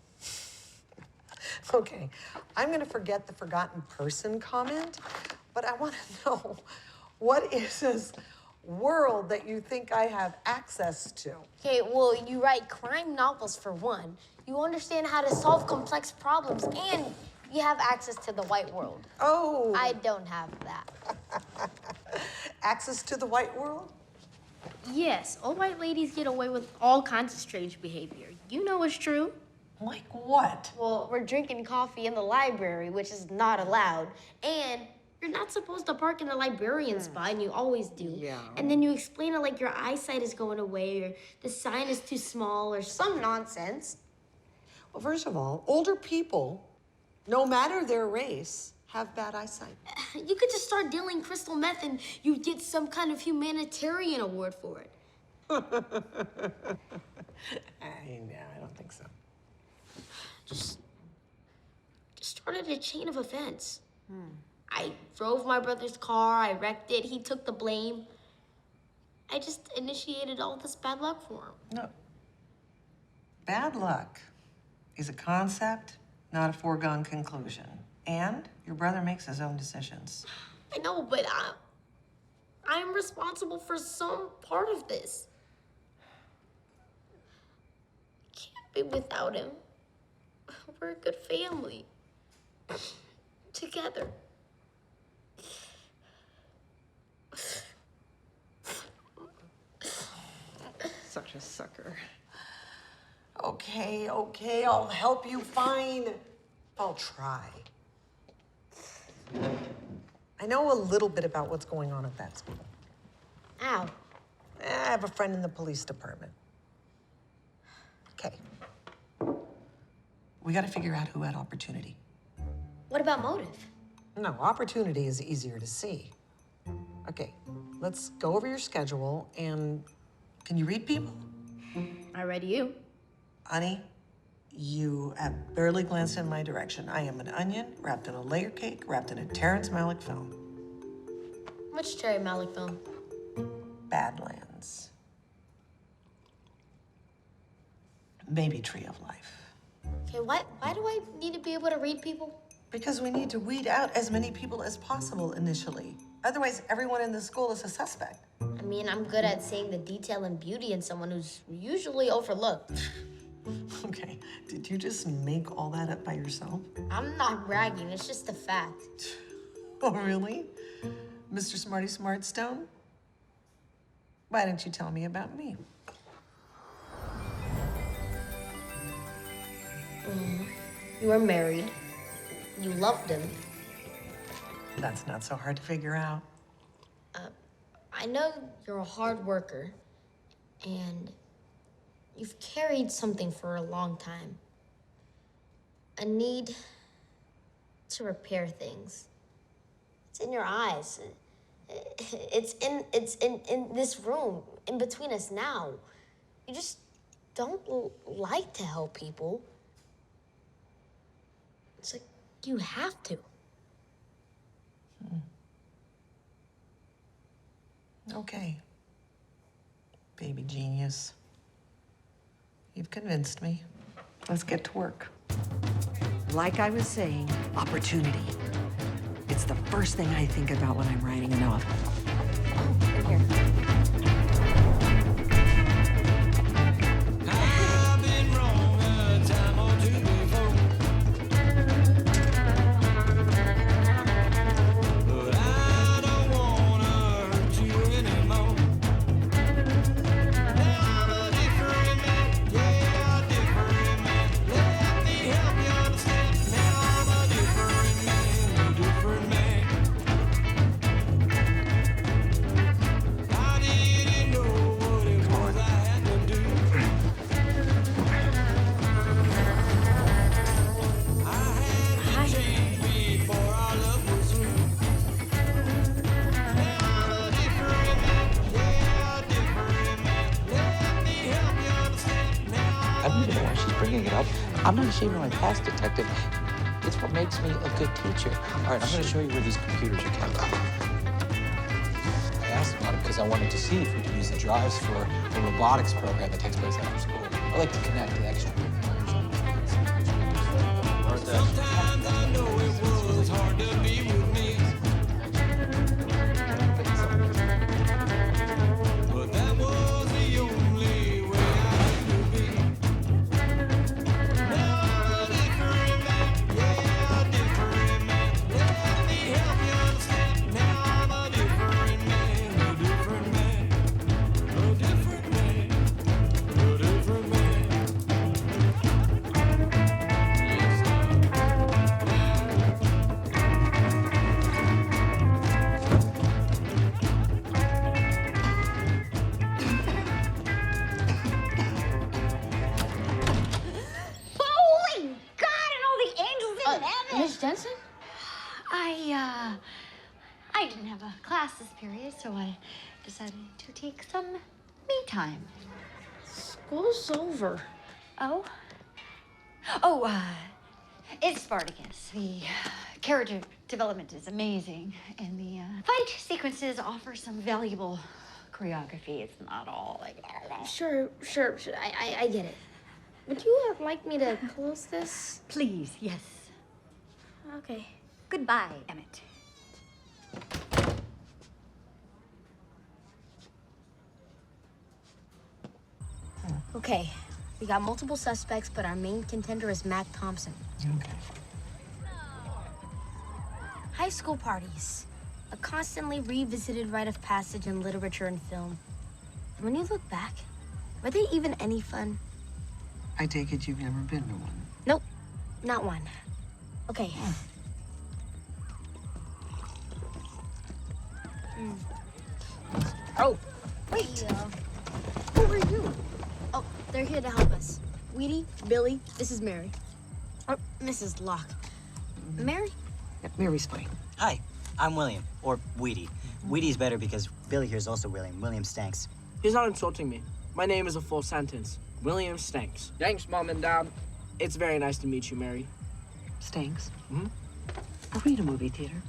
Speaker 17: Okay, I'm gonna forget the forgotten person comment, but I wanna know, what is this world that you think I have access to?
Speaker 2: Okay, well, you write crime novels for one. You understand how to solve complex problems, and you have access to the white world.
Speaker 17: Oh.
Speaker 2: I don't have that.
Speaker 17: Access to the white world?
Speaker 2: Yes, old white ladies get away with all kinds of strange behavior. You know it's true.
Speaker 17: Like what?
Speaker 2: Well, we're drinking coffee in the library, which is not allowed, and you're not supposed to park in the librarian spot, and you always do.
Speaker 17: Yeah.
Speaker 2: And then you explain it like your eyesight is going away, or the sign is too small, or some nonsense.
Speaker 17: Well, first of all, older people, no matter their race, have bad eyesight.
Speaker 2: You could just start dealing crystal meth, and you'd get some kind of humanitarian award for it.
Speaker 17: I don't think so.
Speaker 2: Just started a chain of events. I drove my brother's car, I wrecked it, he took the blame. I just initiated all this bad luck for him.
Speaker 17: No. Bad luck is a concept, not a foregone conclusion. And your brother makes his own decisions.
Speaker 2: I know, but I'm responsible for some part of this. I can't be without him. We're a good family. Together.
Speaker 17: Such a sucker. Okay, I'll help you fine. I'll try. I know a little bit about what's going on at that school.
Speaker 2: Ow.
Speaker 17: I have a friend in the police department. Okay. We gotta figure out who had opportunity.
Speaker 2: What about motive?
Speaker 17: No, opportunity is easier to see. Okay, let's go over your schedule and can you read people?
Speaker 2: I read you.
Speaker 17: Honey, you have barely glanced in my direction. I am an onion wrapped in a layer cake, wrapped in a Terrence Malick film.
Speaker 2: Which Terry Malick film?
Speaker 17: Badlands. Maybe Tree of Life.
Speaker 2: Okay, why do I need to be able to read people?
Speaker 17: Because we need to weed out as many people as possible initially. Otherwise, everyone in the school is a suspect.
Speaker 2: I mean, I'm good at seeing the detail and beauty in someone who's usually overlooked.
Speaker 17: Okay, did you just make all that up by yourself?
Speaker 2: I'm not bragging, it's just a fact.
Speaker 17: Oh, really? Mr. Smarty Smartstone? Why didn't you tell me about me?
Speaker 2: You were married. You loved him.
Speaker 17: That's not so hard to figure out.
Speaker 2: I know you're a hard worker, and you've carried something for a long time. A need to repair things. It's in your eyes. It's in this room, in between us now. You just don't like to help people. It's like you have to.
Speaker 17: Okay. Baby genius. You've convinced me. Let's get to work. Like I was saying, opportunity. It's the first thing I think about when I'm writing a novel.
Speaker 2: In here.
Speaker 8: I'm not ashamed of my past, detective. It's what makes me a good teacher. All right, I'm going to show you where these computers are kept. I asked about it because I wanted to see if we could use the drives for a robotics program that takes place after school. I like to connect the extra.
Speaker 4: Sometimes I know it was hard to be with me. But that was the only way I could be. Now I'm a different man. Yeah, a different man. Let me help you understand. Now I'm a different man. A different man. A different man. A different man.
Speaker 6: Holy God, and all the angels in heaven!
Speaker 2: Miss Jensen?
Speaker 6: I didn't have a class this period, so I decided to take some me time.
Speaker 2: School's over.
Speaker 6: Oh? It's Spartacus. The character development is amazing, and the fight sequences offer some valuable choreography. It's not all like...
Speaker 2: Sure. I get it. Would you like me to close this?
Speaker 6: Please, yes.
Speaker 2: Okay.
Speaker 6: Goodbye, Emmett.
Speaker 2: Okay. We got multiple suspects, but our main contender is Mac Thompson.
Speaker 17: Okay.
Speaker 2: High school parties. A constantly revisited rite of passage in literature and film. When you look back, were they even any fun?
Speaker 17: I take it you've never been to one.
Speaker 2: Nope, not one. Okay. Oh, wait. Who are you? Oh, they're here to help us. Weedy, Billy, this is Mary. Or Mrs. Locke. Mary?
Speaker 17: Mary's fine.
Speaker 3: Hi, I'm William, or Weedy. Weedy's better because Billy here is also William. William Stanks.
Speaker 1: He's not insulting me. My name is a full sentence. William Stanks. Thanks, Mom and Dad. It's very nice to meet you, Mary.
Speaker 17: Stanks?
Speaker 1: Hmm?
Speaker 17: Are we in a movie theater?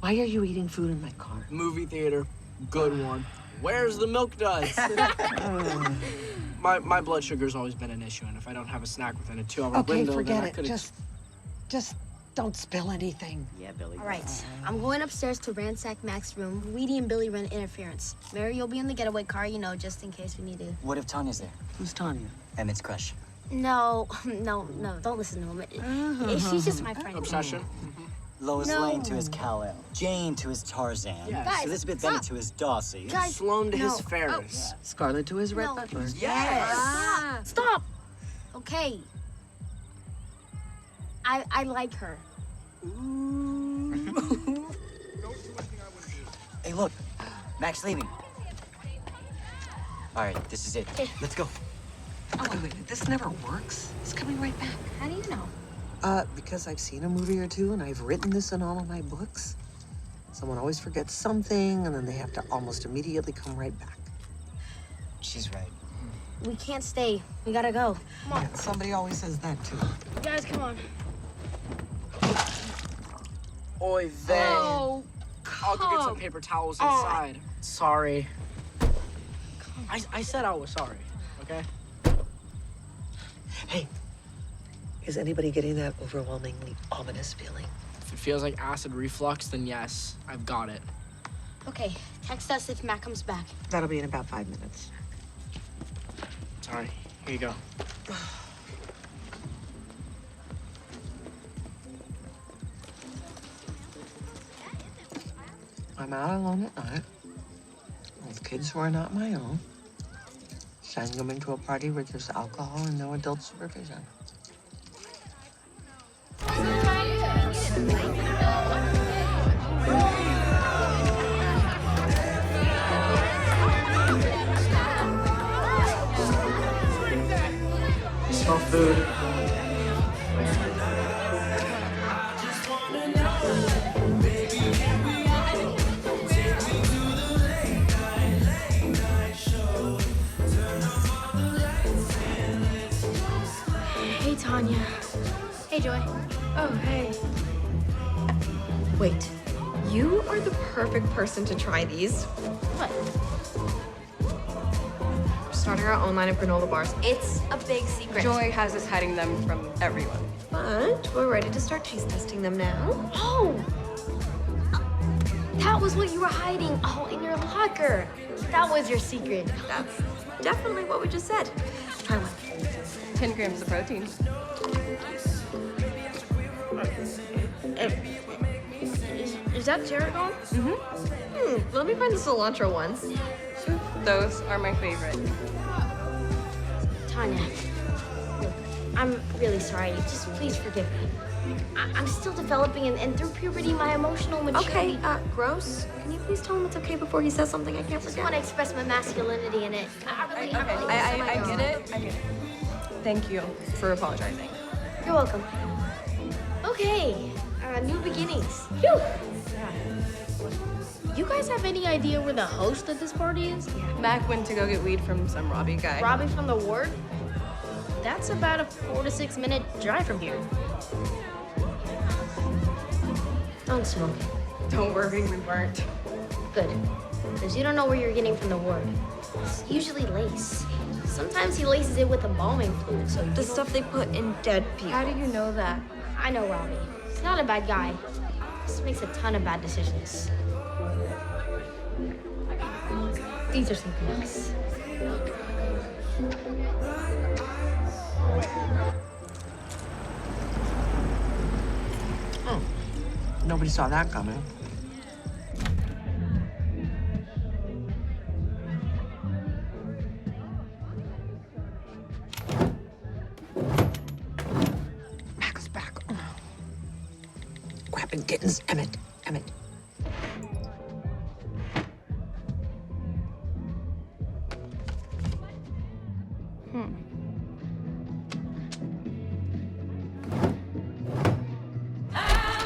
Speaker 17: Why are you eating food in my car?
Speaker 1: Movie theater. Good one. Where's the milk duds? My blood sugar's always been an issue, and if I don't have a snack within a 2-hour
Speaker 17: Okay,
Speaker 1: window,
Speaker 17: forget
Speaker 1: then I
Speaker 17: it.
Speaker 1: could
Speaker 17: Just don't spill anything.
Speaker 3: Yeah, Billy.
Speaker 2: All right, I'm going upstairs to ransack Mac's room. Weedy and Billy run interference. Mary, you'll be in the getaway car, you know, just in case we need to.
Speaker 3: What if Tanya's there?
Speaker 17: Who's Tanya?
Speaker 3: Emmett's crush.
Speaker 2: No, don't listen to him. She's just my friend.
Speaker 1: Obsession?
Speaker 3: Lois Lane to his Kal-El. Jane to his Tarzan.
Speaker 1: Yes.
Speaker 2: Guys,
Speaker 3: Elizabeth
Speaker 2: stop.
Speaker 3: Bennet to his Darcy.
Speaker 2: Guys,
Speaker 1: Sloane to his
Speaker 2: no.
Speaker 1: Ferris.
Speaker 17: Scarlett to his Red
Speaker 2: No.
Speaker 17: Butler.
Speaker 2: Yes! Stop! Okay. I like her.
Speaker 3: Hey, look. Mac's leaving. All right, this is it. Let's go.
Speaker 17: Oh, wait, this never works. It's coming right back.
Speaker 2: How do you know?
Speaker 17: Because I've seen a movie or two and I've written this in all of my books. Someone always forgets something and then they have to almost immediately come right back.
Speaker 3: She's right.
Speaker 2: we can't stay. We gotta go. Come on.
Speaker 11: Yeah, somebody always says that too.
Speaker 2: You guys, come on.
Speaker 1: Oy vey.
Speaker 2: Oh,
Speaker 1: I'll go get some paper towels inside. Sorry. I said I was sorry, okay?
Speaker 11: Hey, is anybody getting that overwhelmingly ominous feeling?
Speaker 1: If it feels like acid reflux, then yes, I've got it.
Speaker 2: Okay, text us if Matt comes back.
Speaker 11: That'll be in about 5 minutes.
Speaker 1: Sorry, here you go.
Speaker 11: I'm out alone at night with kids who are not my own, sending them into a party where there's alcohol and no adult supervision.
Speaker 1: Smell food.
Speaker 2: Hey, Tanya. Hey, Joy.
Speaker 18: Oh, hey. Wait, you are the perfect person to try these.
Speaker 2: What?
Speaker 18: We're starting our own line of granola bars.
Speaker 2: It's a big secret.
Speaker 5: Joy has us hiding them from everyone.
Speaker 18: But we're ready to start taste testing them now.
Speaker 2: Oh! That was what you were hiding. Oh, in your locker. That was your secret.
Speaker 18: That's definitely what we just said. Try one.
Speaker 5: 10 grams of protein.
Speaker 18: Is that tarragon?
Speaker 5: Mm-hmm.
Speaker 18: Let me find the cilantro ones.
Speaker 5: Those are my favorite.
Speaker 2: Tanya, look, I'm really sorry. Just please forgive me. I'm still developing, and through puberty, my emotional maturity.
Speaker 18: Okay, Gross. Can you please tell him it's okay before he says something I can't
Speaker 2: I just
Speaker 18: forget?
Speaker 2: want to express my masculinity in it. I
Speaker 5: I get it. I get it. Thank you for apologizing.
Speaker 2: You're welcome. Okay, new beginnings. Phew. You guys have any idea where the host of this party is?
Speaker 5: Mac went to go get weed from some Robbie guy.
Speaker 2: Robbie from the ward? That's about a 4 to 6 minute drive from here. Don't smoke.
Speaker 5: Don't worry, we weren't.
Speaker 2: Good, because you don't know where you're getting from the ward. It's usually lace. Sometimes he laces it with embalming fluid, so
Speaker 18: The stuff they put in dead people.
Speaker 5: How do you know that?
Speaker 2: I know Robbie. He's not a bad guy. Just makes a ton of bad decisions. These are some cookies.
Speaker 11: Oh, nobody saw that coming. Mac is back. Grabbing kittens, Emmett.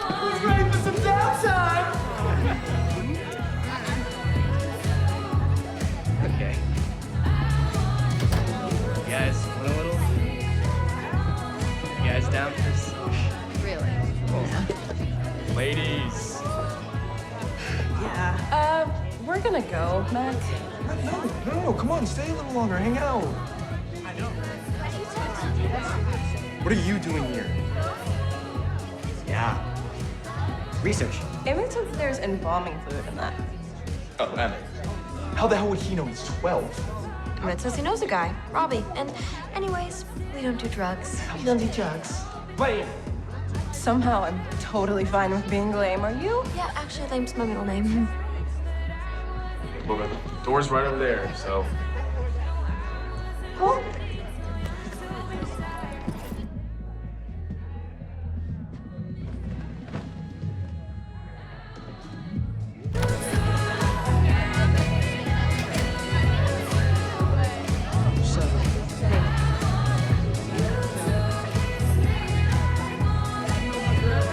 Speaker 13: Who's ready for some downtime?
Speaker 1: Okay. You guys want a little? You guys down for this?
Speaker 5: Really?
Speaker 7: Ladies.
Speaker 5: Yeah. We're gonna go, Mac.
Speaker 7: No, come on, stay a little longer, hang out. What are you doing here?
Speaker 3: Yeah. Research.
Speaker 5: Emmett says there's embalming fluid in that.
Speaker 7: Oh, Emmett. How the hell would he know he's 12?
Speaker 18: Emmett says he knows a guy, Robbie. And anyways, we don't do drugs.
Speaker 11: You don't do drugs.
Speaker 7: Wait.
Speaker 5: Somehow I'm totally fine with being lame. Are you?
Speaker 18: Yeah, actually, Lame's my middle name.
Speaker 7: Well, the door's right over there, so.
Speaker 18: Oh.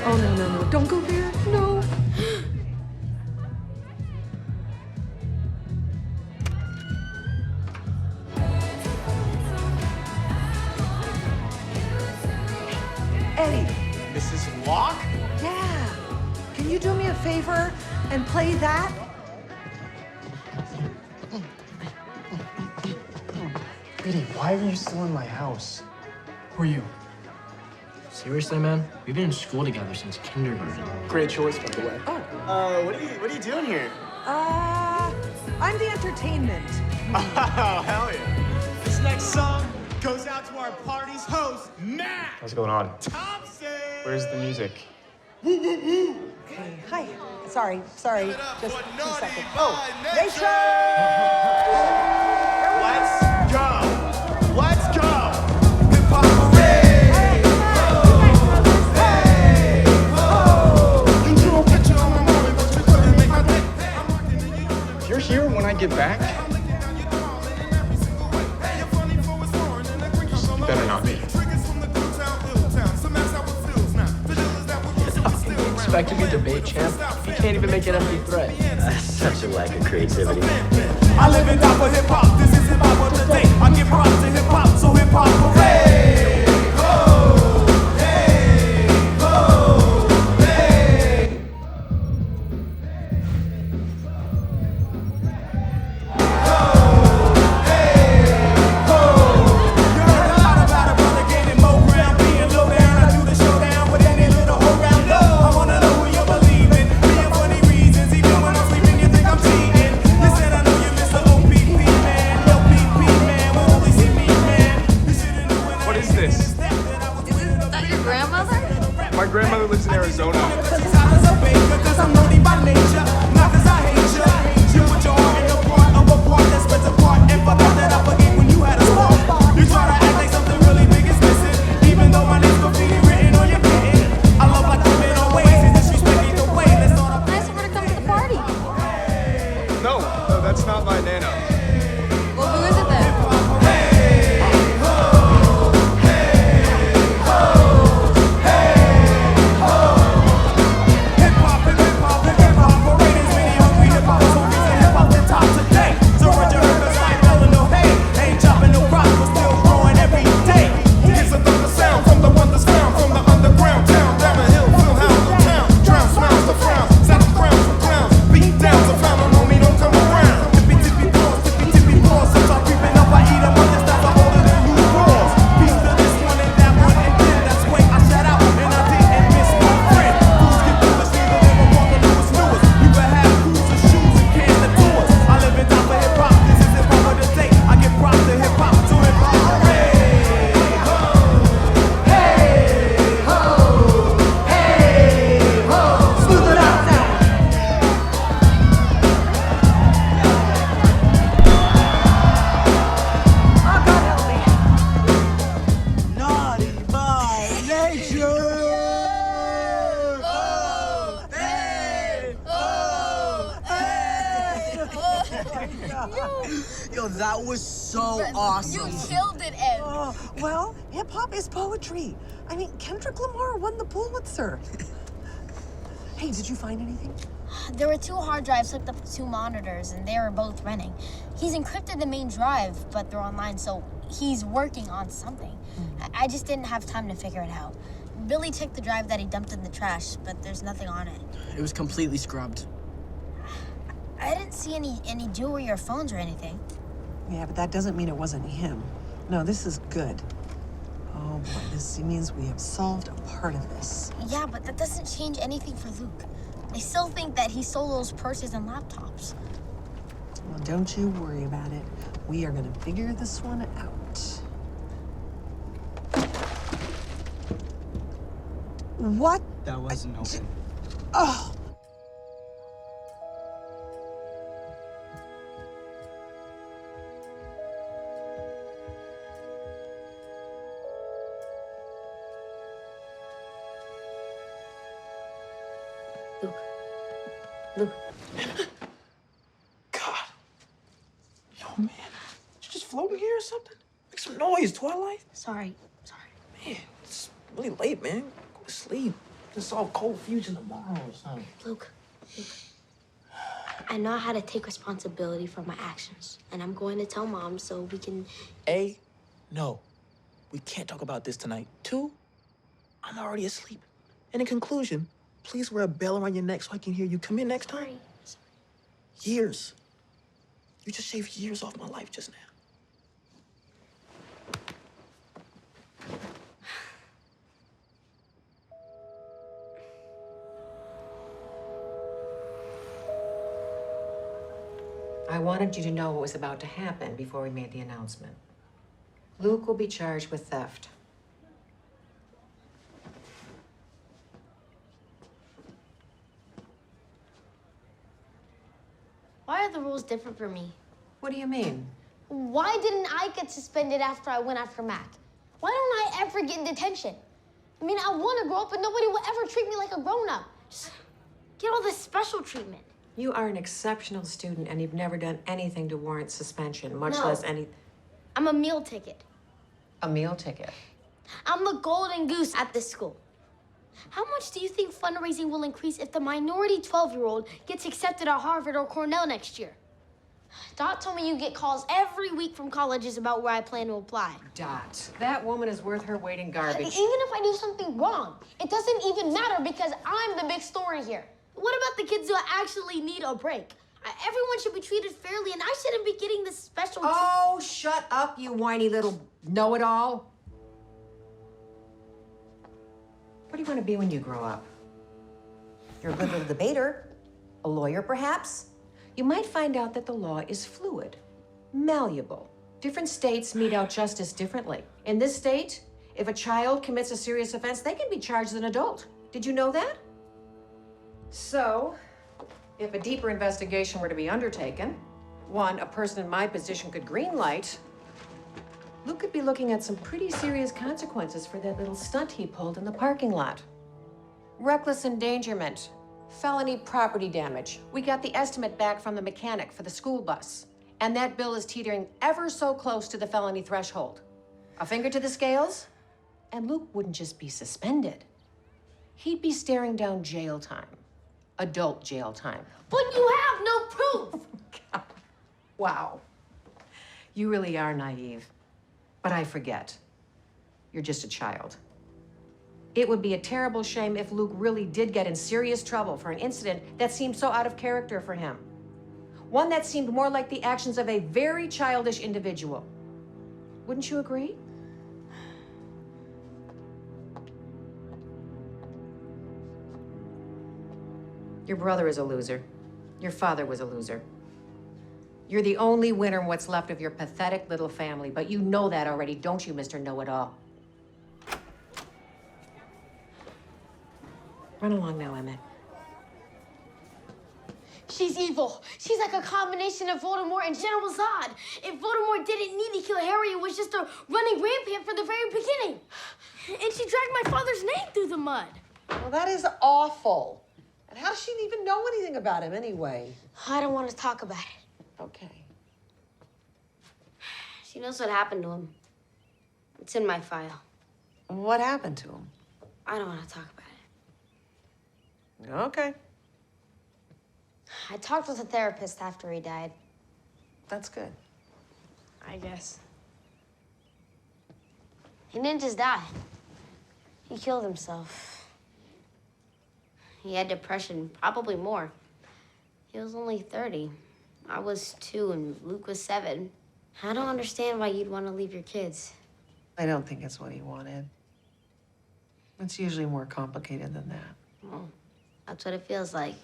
Speaker 18: Oh, no. Don't go there. No.
Speaker 11: Hey,
Speaker 19: Mrs. Locke?
Speaker 11: yeah. Can you do me a favor and play that?
Speaker 15: Biddy, why are you still in my house? Who are you?
Speaker 1: Seriously, man? We've been in school together since kindergarten.
Speaker 15: Great choice, by the way.
Speaker 11: Oh.
Speaker 19: What are you doing here?
Speaker 11: I'm the entertainment.
Speaker 19: Oh, hell yeah. This next song goes out to our party's host, Matt
Speaker 15: What's going on?
Speaker 19: Thompson.
Speaker 15: Where's the music?
Speaker 19: Woo, woo, woo.
Speaker 11: Okay, hi. Sorry. Just 2 seconds. Oh,
Speaker 19: Let's go. Let's go. Hip-hop parade.
Speaker 15: If you're here when I get back, you better not be.
Speaker 1: Expecting a debate champ? You can't even make an empty threat.
Speaker 3: That's such a lack of creativity.
Speaker 13: I live and die for hip hop. This is hip hop of the day. I give props to hip hop, so hip hop parade. Ho, hey, ho, hey. Ho, hey, ho. You heard a lot about a brother gaining more ground, being low down. I do the showdown with any little whole round. I wanna know who you believe in. Being funny reasons, even when I'm sleeping, you think I'm cheating. You said I know you Mr. OPP man, LPP man, will only see me man. You should've knew when
Speaker 15: What is this?
Speaker 18: Is that your grandmother?
Speaker 15: My grandmother lives in Arizona.
Speaker 13: Cause I'm lonely by nature, not cause I hate you. You put your heart in a part of a part that spreads apart and forgot that I forgave when you had a spark. You try to act like something really big is missing, even though my name's graffiti written on your kitten. I love like women always, and disrespect either way. Let's start off.
Speaker 18: Nice of her to come to the party.
Speaker 15: No, that's not my Nana.
Speaker 18: Well, who is it then?
Speaker 20: Yo, that was so awesome.
Speaker 18: You killed it, Ed.
Speaker 11: Well, hip-hop is poetry. I mean, Kendrick Lamar won the Pulitzer. Hey, did you find anything?
Speaker 2: There were 2 hard drives hooked up to 2 monitors, and they were both running. He's encrypted the main drive, but they're online, so he's working on something. I just didn't have time to figure it out. Billy checked the drive that he dumped in the trash, but there's nothing on it.
Speaker 1: It was completely scrubbed.
Speaker 2: I didn't see any jewelry or phones or anything.
Speaker 11: Yeah, but that doesn't mean it wasn't him. No, this is good. Oh boy, this means we have solved a part of this.
Speaker 2: Yeah, but that doesn't change anything for Luke. They still think that he stole those purses and laptops.
Speaker 11: Well, don't you worry about it. We are gonna figure this one out. What?
Speaker 3: That wasn't open.
Speaker 11: Oh!
Speaker 1: Luke. God. Yo, man. You just floating here or something? Make some noise, Twilight.
Speaker 2: Sorry.
Speaker 1: Man, it's really late, man. Go to sleep. Just solve Cold Fusion tomorrow or something.
Speaker 2: Luke. I know how to take responsibility for my actions, and I'm going to tell Mom so we can...
Speaker 16: A, no. We can't talk about this tonight. 2,
Speaker 15: I'm already asleep. And in conclusion, please wear a bell around your neck so I can hear you come in next time. Years. You just shaved years off my life just now.
Speaker 9: I wanted you to know what was about to happen before we made the announcement. Luke will be charged with theft.
Speaker 2: Why are the rules different for me?
Speaker 9: What do you mean?
Speaker 2: Why didn't I get suspended after I went after Mac? Why don't I ever get in detention? I mean, I want to grow up, but nobody will ever treat me like a grown-up. Just get all this special treatment.
Speaker 9: You are an exceptional student and you've never done anything to warrant suspension, much
Speaker 2: No.
Speaker 9: less any...
Speaker 2: I'm a meal ticket.
Speaker 9: A meal ticket.
Speaker 2: I'm the golden goose at this school. How much do you think fundraising will increase if the minority 12-year-old gets accepted at Harvard or Cornell next year? Dot told me you get calls every week from colleges about where I plan to apply.
Speaker 9: Dot. That woman is worth her weight in garbage.
Speaker 2: Even if I do something wrong, it doesn't even matter because I'm the big story here. What about the kids who actually need a break? Everyone should be treated fairly, and I shouldn't be getting this special
Speaker 9: Oh, shut up, you whiny little know-it-all. What do you want to be when you grow up? You're a good little debater. A lawyer, perhaps? You might find out that the law is fluid, malleable. Different states mete out justice differently. In this state, if a child commits a serious offense, they can be charged as an adult. Did you know that? So, if a deeper investigation were to be undertaken, one a person in my position could greenlight, Luke could be looking at some pretty serious consequences for that little stunt he pulled in the parking lot. Reckless endangerment, felony property damage. We got the estimate back from the mechanic for the school bus, and that bill is teetering ever so close to the felony threshold. A finger to the scales, and Luke wouldn't just be suspended. He'd be staring down jail time. Adult jail time.
Speaker 2: But you have no proof!
Speaker 9: Wow. You really are naive. But I forget. You're just a child. It would be a terrible shame if Luke really did get in serious trouble for an incident that seemed so out of character for him. One that seemed more like the actions of a very childish individual. Wouldn't you agree? Your brother is a loser. Your father was a loser. You're the only winner in what's left of your pathetic little family, but you know that already, don't you, Mr. Know-It-All? Run along now, Emmett.
Speaker 2: She's evil. She's like a combination of Voldemort and General Zod. If Voldemort didn't need to kill Harry, it was just a running rampant for the very beginning. And she dragged my father's name through the mud.
Speaker 17: Well, that is awful. And how does she even know anything about him anyway?
Speaker 2: I don't want to talk about it.
Speaker 17: Okay.
Speaker 2: She knows what happened to him. It's in my file.
Speaker 17: What happened to him?
Speaker 2: I don't want to talk about it.
Speaker 17: Okay.
Speaker 2: I talked with a therapist after he died.
Speaker 17: That's good.
Speaker 2: I guess. He didn't just die. He killed himself. He had depression, probably more. He was only 30. I was 2 and Luke was 7. I don't understand why you'd want to leave your kids.
Speaker 17: I don't think it's what he wanted. It's usually more complicated than that.
Speaker 2: Well, that's what it feels like.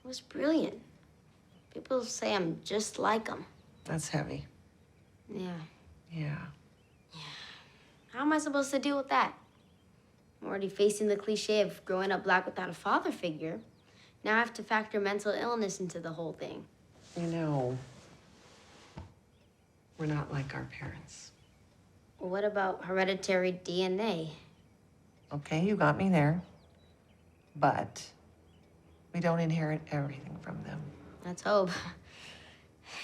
Speaker 2: It was brilliant. People say I'm just like him.
Speaker 17: That's heavy.
Speaker 2: Yeah.
Speaker 17: Yeah.
Speaker 2: How am I supposed to deal with that? I'm already facing the cliche of growing up black without a father figure. Now I have to factor mental illness into the whole thing.
Speaker 17: You know, we're not like our parents.
Speaker 2: Well, what about hereditary DNA?
Speaker 17: Okay, you got me there. But we don't inherit everything from them.
Speaker 2: Let's hope.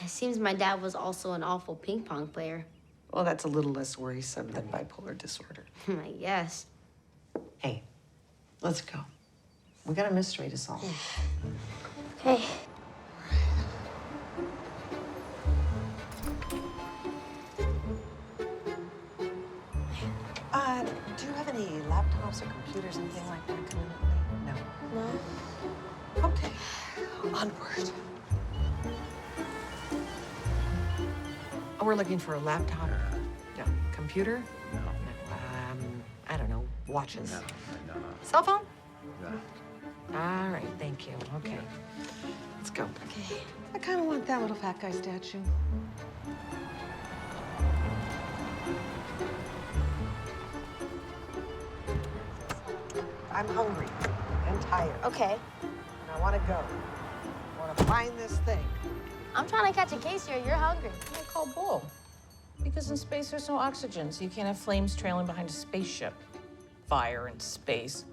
Speaker 2: It seems my dad was also an awful ping pong player.
Speaker 17: Well, that's a little less worrisome than bipolar disorder.
Speaker 2: I guess.
Speaker 17: Hey, let's go. We got a mystery to solve.
Speaker 2: Okay.
Speaker 11: Do you have any laptops or computers, anything like that coming in? No.
Speaker 2: No.
Speaker 11: Okay. Onward. Oh, we're looking for a laptop. No. Computer?
Speaker 20: No.
Speaker 11: I don't know. Watches.
Speaker 20: No.
Speaker 11: Cell phone?
Speaker 20: No.
Speaker 11: All right, thank you. Okay. Let's go. Okay. I kind of want that little fat guy statue. I'm hungry and tired.
Speaker 2: Okay.
Speaker 11: And I want to go. I want to find this thing.
Speaker 2: I'm trying to catch a case here. You're hungry.
Speaker 21: I call bull. Because in space, there's no oxygen, so you can't have flames trailing behind a spaceship. Fire in space.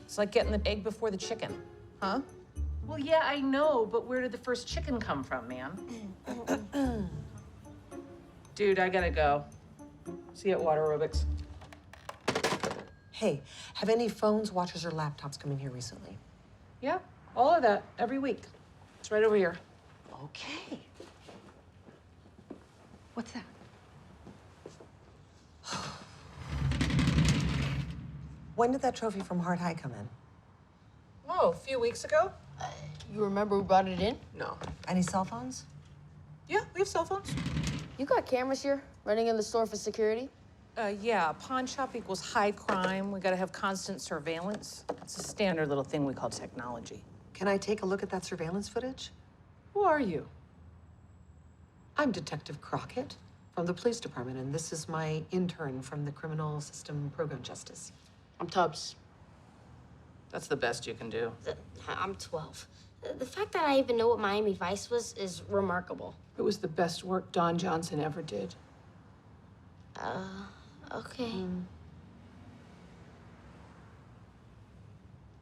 Speaker 21: It's like getting the egg before the chicken, huh? Well, yeah, I know, but where did the first chicken come from, man? Dude, I gotta go. See you at water aerobics.
Speaker 11: Hey, have any phones, watches, or laptops come in here recently?
Speaker 21: Yeah, all of that, every week. It's right over here.
Speaker 11: Okay. What's that? When did that trophy from Hard High come in?
Speaker 21: Oh, a few weeks ago?
Speaker 2: You remember who brought it in?
Speaker 21: No.
Speaker 11: Any cell phones?
Speaker 21: Yeah, we have cell phones.
Speaker 2: You got cameras here running in the store for security?
Speaker 21: Yeah, pawn shop equals high crime. We gotta have constant surveillance. It's a standard little thing we call technology.
Speaker 11: Can I take a look at that surveillance footage?
Speaker 21: Who are you?
Speaker 11: I'm Detective Crockett from the police department, and this is my intern from the Criminal System Program Justice.
Speaker 2: I'm Thoms.
Speaker 21: That's the best you can do.
Speaker 2: I'm 12. The fact that I even know what Miami Vice was is remarkable.
Speaker 21: It was the best work Don Johnson ever did.
Speaker 2: Okay.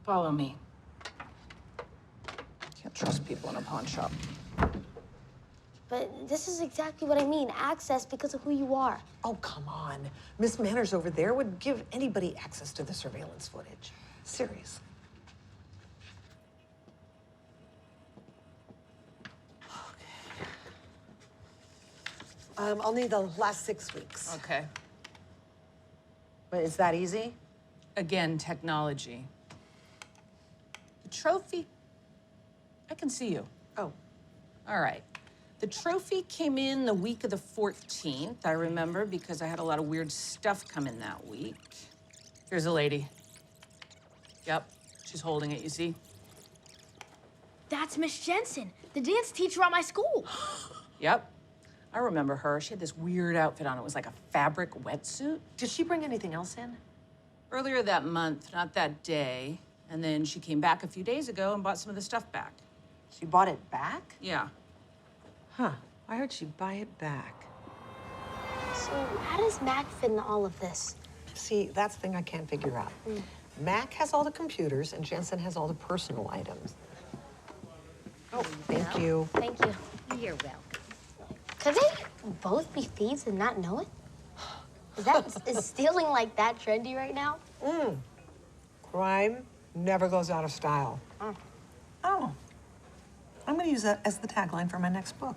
Speaker 21: Follow me. Can't trust people in a pawn shop.
Speaker 2: But this is exactly what I mean. Access because of who you are.
Speaker 11: Oh, come on. Miss Manners over there would give anybody access to the surveillance footage. Seriously. I'll need the last 6 weeks.
Speaker 21: Okay.
Speaker 11: But is that easy?
Speaker 21: Again, technology. The trophy, I can see you.
Speaker 11: Oh.
Speaker 21: All right. The trophy came in the week of the 14th, I remember, because I had a lot of weird stuff come in that week. Here's a lady. Yep, she's holding it, you see?
Speaker 2: That's Miss Jensen, the dance teacher at my school.
Speaker 21: Yep. I remember her. She had this weird outfit on. It was like a fabric wetsuit.
Speaker 11: Did she bring anything else in?
Speaker 21: Earlier that month, not that day. And then she came back a few days ago and bought some of the stuff back.
Speaker 11: She bought it back?
Speaker 21: Yeah.
Speaker 11: Huh. I heard she'd buy it back.
Speaker 2: So how does Mac fit in all of this?
Speaker 11: See, that's the thing I can't figure out. Mac has all the computers and Jensen has all the personal items. Oh, thank you.
Speaker 2: Thank you.
Speaker 6: You're welcome.
Speaker 2: Could they both be thieves and not know it? Is stealing like that trendy right now?
Speaker 11: Crime never goes out of style. Oh. I'm going to use that as the tagline for my next book.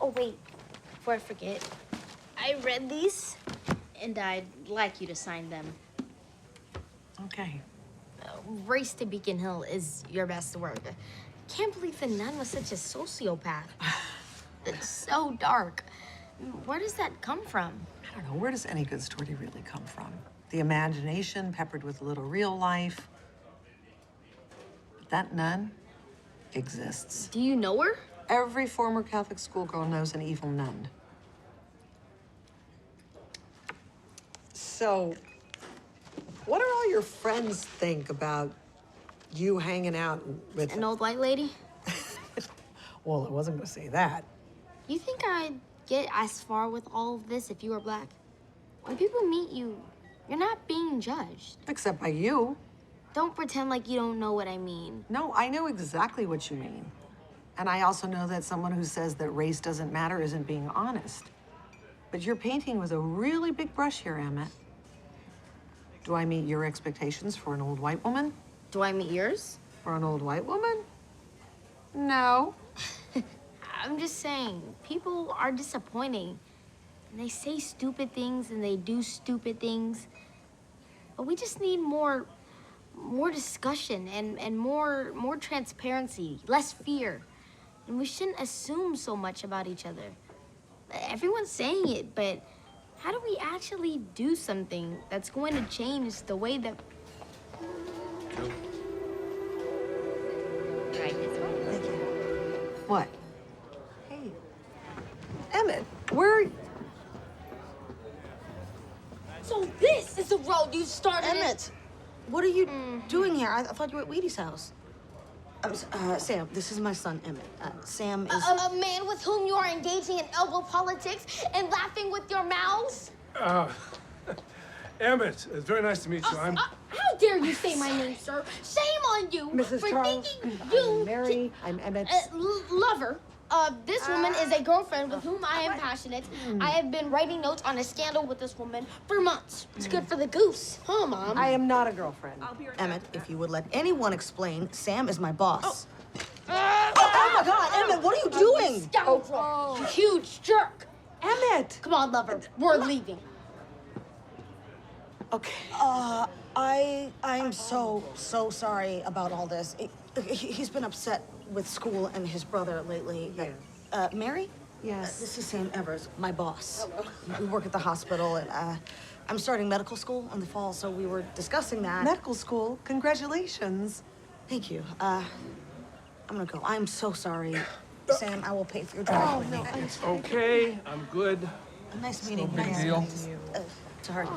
Speaker 2: Oh, wait. Before I forget, I read these, and I'd like you to sign them.
Speaker 11: Okay.
Speaker 2: Race to Beacon Hill is your best work. Can't believe the nun was such a sociopath. It's so dark. Where does that come from?
Speaker 11: I don't know. Where does any good story really come from? The imagination peppered with a little real life. But that nun exists.
Speaker 2: Do you know her?
Speaker 11: Every former Catholic schoolgirl knows an evil nun. So, what do all your friends think about you hanging out with
Speaker 2: an old white lady?
Speaker 11: Well, I wasn't going to say that.
Speaker 2: You think I'd get as far with all of this if you were black? When people meet you, you're not being judged.
Speaker 11: Except by you.
Speaker 2: Don't pretend like you don't know what I mean.
Speaker 11: No, I know exactly what you mean. And I also know that someone who says that race doesn't matter isn't being honest. But you're painting with a really big brush here, Emmett. Do I meet your expectations for an old white woman?
Speaker 2: Do I meet yours?
Speaker 11: For an old white woman? No.
Speaker 2: I'm just saying, people are disappointing. And they say stupid things and they do stupid things. But we just need more discussion and more transparency, less fear. And we shouldn't assume so much about each other. Everyone's saying it, but how do we actually do something that's going to change the way that...
Speaker 11: Right this way. Thank you. What? Hey, Emmett, where are you?
Speaker 2: So this is the road you started.
Speaker 12: Emmett, what are you doing here? I thought you were at Wheaties' house. Sam, this is my son, Emmett. Sam is...
Speaker 2: A man with whom you are engaging in elbow politics and laughing with your mouths?
Speaker 14: Emmett, it's very nice to meet you.
Speaker 2: How dare you say my name, sir? Shame on you
Speaker 11: Mrs.
Speaker 2: for
Speaker 11: Charles,
Speaker 2: thinking you...
Speaker 11: I'm Mary. I'm Emmett's...
Speaker 2: lover. This woman is a girlfriend with whom I am passionate. I have been writing notes on a scandal with this woman for months. It's good for the goose, huh, Mom?
Speaker 11: I am not a girlfriend.
Speaker 12: Emmett, if you would let anyone explain, Sam is my boss.
Speaker 2: Oh
Speaker 12: my God, Emmett, what are you doing?
Speaker 2: Scoundrel! You huge jerk!
Speaker 11: Emmett!
Speaker 2: Come on, lover. We're leaving.
Speaker 12: Okay. I'm so sorry about all this. He's been upset with school and his brother lately.
Speaker 11: Yeah.
Speaker 12: Mary?
Speaker 11: Yes.
Speaker 12: This is Sam Evers, my boss. We work at the hospital, and I'm starting medical school in the fall, so we were discussing that.
Speaker 11: Medical school? Congratulations.
Speaker 12: Thank you. I'm gonna go. I'm so sorry. Sam, I will pay for your drive.
Speaker 11: Oh, no.
Speaker 14: It's okay. I'm good.
Speaker 12: Nice meeting you.
Speaker 14: Big deal.
Speaker 12: Sorry.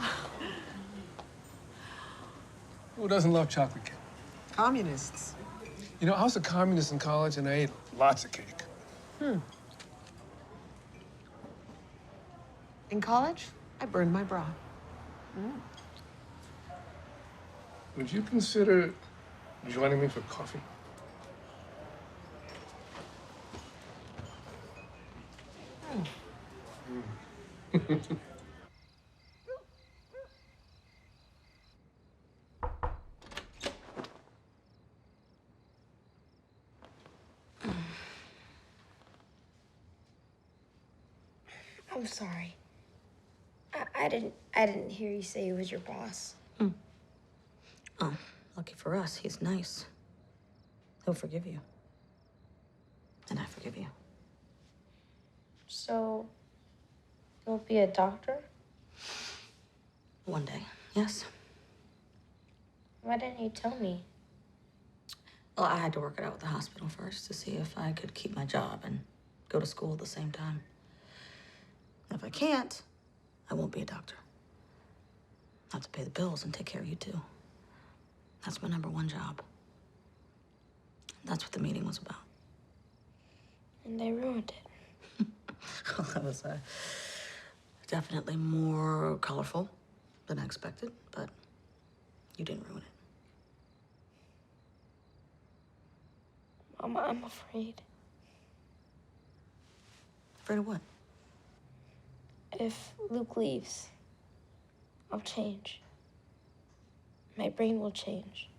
Speaker 14: Who doesn't love chocolate cake?
Speaker 11: Communists.
Speaker 14: You know, I was a communist in college and I ate lots of cake.
Speaker 11: In college, I burned my bra.
Speaker 14: Would you consider joining me for coffee?
Speaker 2: I'm sorry. I didn't hear you say he was your boss.
Speaker 12: Oh, lucky for us, he's nice. He'll forgive you. And I forgive you.
Speaker 2: So, you'll be a doctor?
Speaker 12: One day, yes.
Speaker 2: Why didn't you tell me?
Speaker 12: Well, I had to work it out with the hospital first to see if I could keep my job and go to school at the same time. If I can't, I won't be a doctor. I have to pay the bills and take care of you too. That's my #1 job. That's what the meeting was about.
Speaker 2: And they ruined it.
Speaker 12: Well, that was definitely more colorful than I expected, but you didn't ruin it.
Speaker 2: Mama, I'm afraid.
Speaker 12: Afraid of what?
Speaker 2: If Luke leaves, I'll change. My brain will change.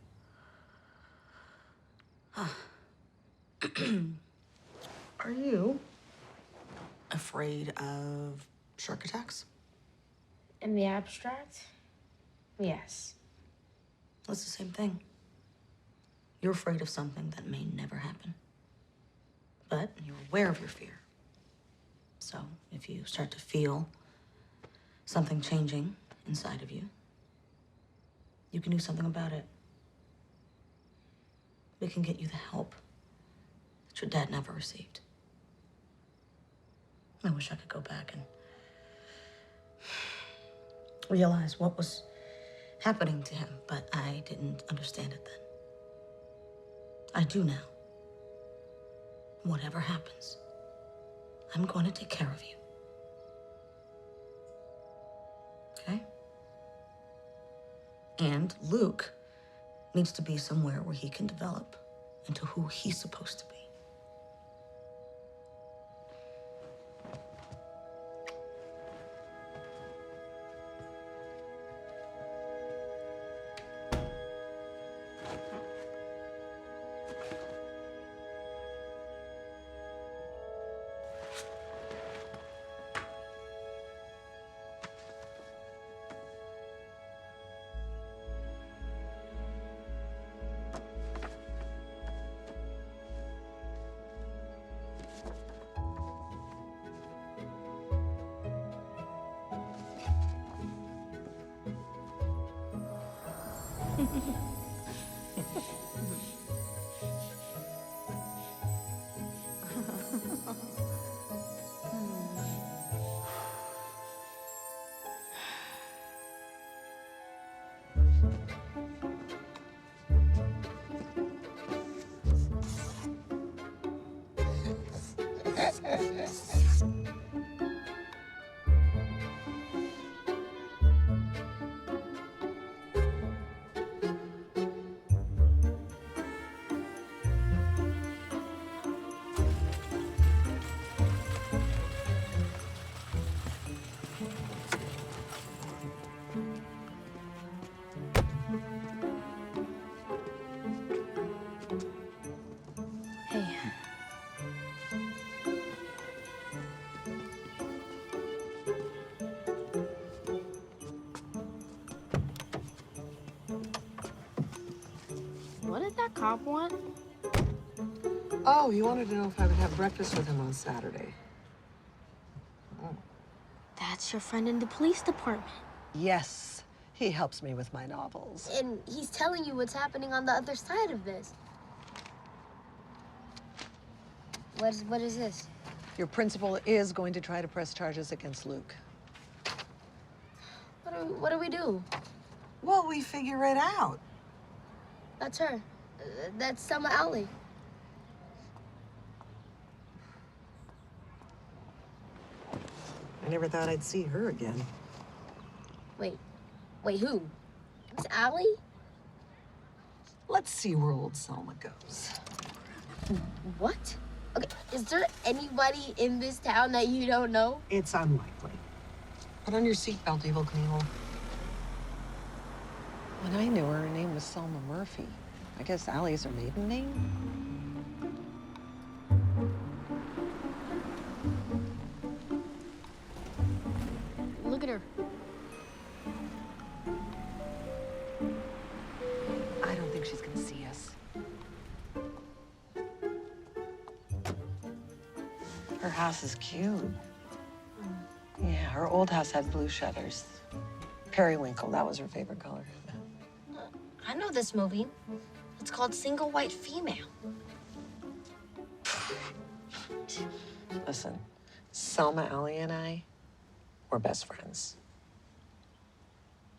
Speaker 12: Are you afraid of shark attacks?
Speaker 2: In the abstract, yes.
Speaker 12: That's the same thing. You're afraid of something that may never happen. But you're aware of your fear. So if you start to feel something changing inside of you, you can do something about it. We can get you the help that your dad never received. I wish I could go back and realize what was happening to him, but I didn't understand it then. I do now. Whatever happens, I'm going to take care of you. Okay? And Luke needs to be somewhere where he can develop into who he's supposed to be.
Speaker 2: Hey. What did that cop want?
Speaker 17: Oh, he wanted to know if I would have breakfast with him on Saturday.
Speaker 2: That's your friend in the police department.
Speaker 11: Yes, he helps me with my novels.
Speaker 2: And he's telling you what's happening on the other side of this. What is this?
Speaker 11: Your principal is going to try to press charges against Luke.
Speaker 2: What do we do?
Speaker 11: Well, we figure it out.
Speaker 2: That's her. That's Selma Alley.
Speaker 11: I never thought I'd see her again.
Speaker 2: Wait, who? Miss Alley?
Speaker 11: Let's see where old Selma goes.
Speaker 2: What? Okay, is there anybody in this town that you don't know?
Speaker 11: It's unlikely. Put on your seatbelt, Evil Knievel. When I knew her, her name was Selma Murphy. I guess Allie's her maiden name?
Speaker 2: Look at her.
Speaker 11: I don't think she's gonna see us. Her house is cute. Yeah, her old house had blue shutters. Periwinkle, that was her favorite color.
Speaker 2: I know this movie. It's called Single White Female.
Speaker 11: Listen, Selma, Alley, and I were best friends.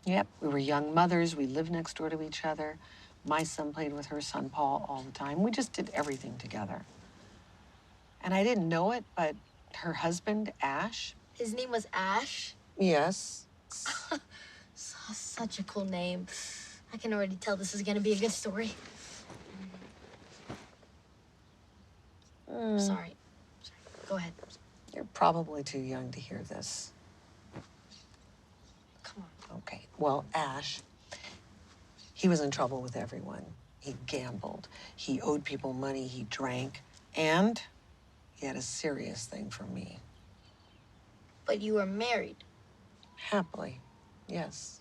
Speaker 11: Yep, we were young mothers. We lived next door to each other. My son played with her son, Paul, all the time. We just did everything together. And I didn't know it, but her husband, Ash.
Speaker 2: His name was Ash?
Speaker 11: Yes.
Speaker 2: Such a cool name. I can already tell this is gonna be a good story. Sorry. Go ahead.
Speaker 11: You're probably too young to hear this.
Speaker 2: Come on.
Speaker 11: Okay, well, Ash, he was in trouble with everyone. He gambled, he owed people money, he drank, and he had a serious thing for me.
Speaker 2: But you were married.
Speaker 11: Happily, yes.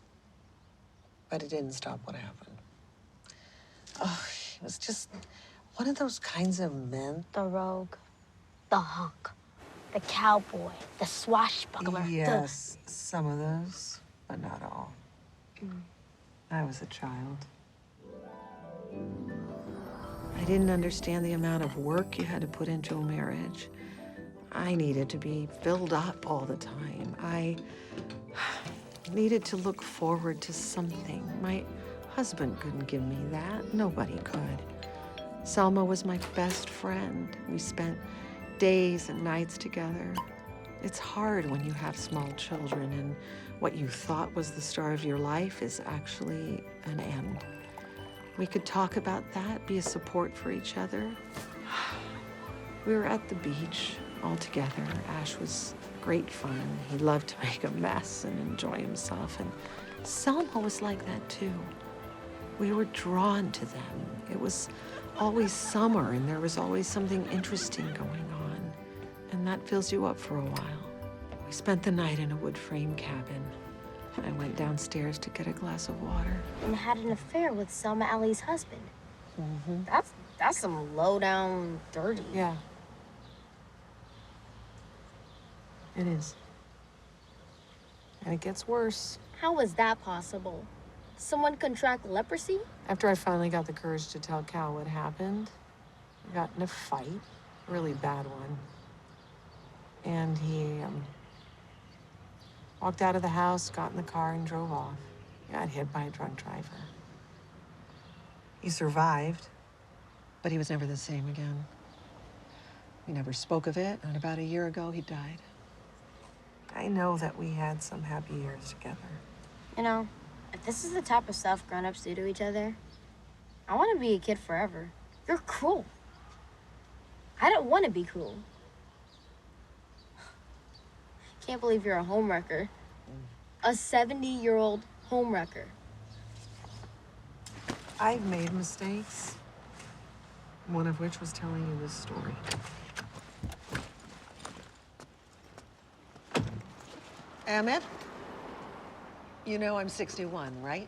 Speaker 11: But it didn't stop what happened. Oh, he was just one of those kinds of men.
Speaker 2: The rogue, the hunk, the cowboy, the swashbuckler.
Speaker 11: Yes, some of those, but not all. I was a child. I didn't understand the amount of work you had to put into a marriage. I needed to be filled up all the time. I needed to look forward to something. My husband couldn't give me that. Nobody could. Selma was my best friend. We spent days and nights together. It's hard when you have small children and what you thought was the star of your life is actually an end. We could talk about that, be a support for each other. We were at the beach all together. Ash was great fun. He loved to make a mess and enjoy himself. And Selma was like that too. We were drawn to them. It was always summer and there was always something interesting going on. And that fills you up for a while. We spent the night in a wood frame cabin. I went downstairs to get a glass of water.
Speaker 2: And had an affair with Selma Alley's husband.
Speaker 11: Mm-hmm.
Speaker 2: That's some low down dirty.
Speaker 11: Yeah. It is. And it gets worse.
Speaker 2: How was that possible? someone contract leprosy?
Speaker 17: After I finally got the courage to tell Cal what happened, I got in a fight, a really bad one. And he walked out of the house, got in the car, and drove off. He got hit by a drunk driver. He survived, but he was never the same again. We never spoke of it, and about a year ago, he died. I know that we had some happy years together.
Speaker 2: You know, if this is the type of stuff grown-ups do to each other, I want to be a kid forever. You're cruel. I don't want to be cruel. Can't believe you're a homewrecker. A 70-year-old homewrecker.
Speaker 17: I've made mistakes, one of which was telling you this story. Ahmed, you know I'm 61, right?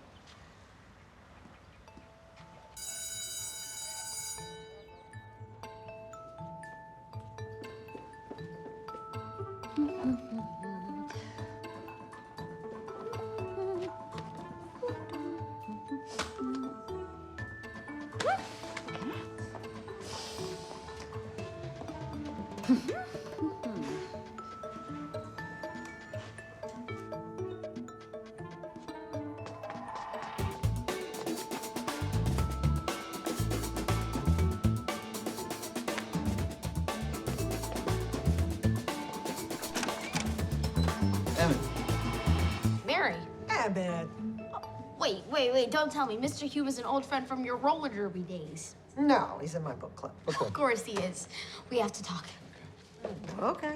Speaker 2: Mary.
Speaker 17: Ahmed.
Speaker 2: Wait, don't tell me. Mr. Hume is an old friend from your roller derby days.
Speaker 17: No, he's in my book club.
Speaker 2: Of course he is. We have to talk.
Speaker 17: Okay.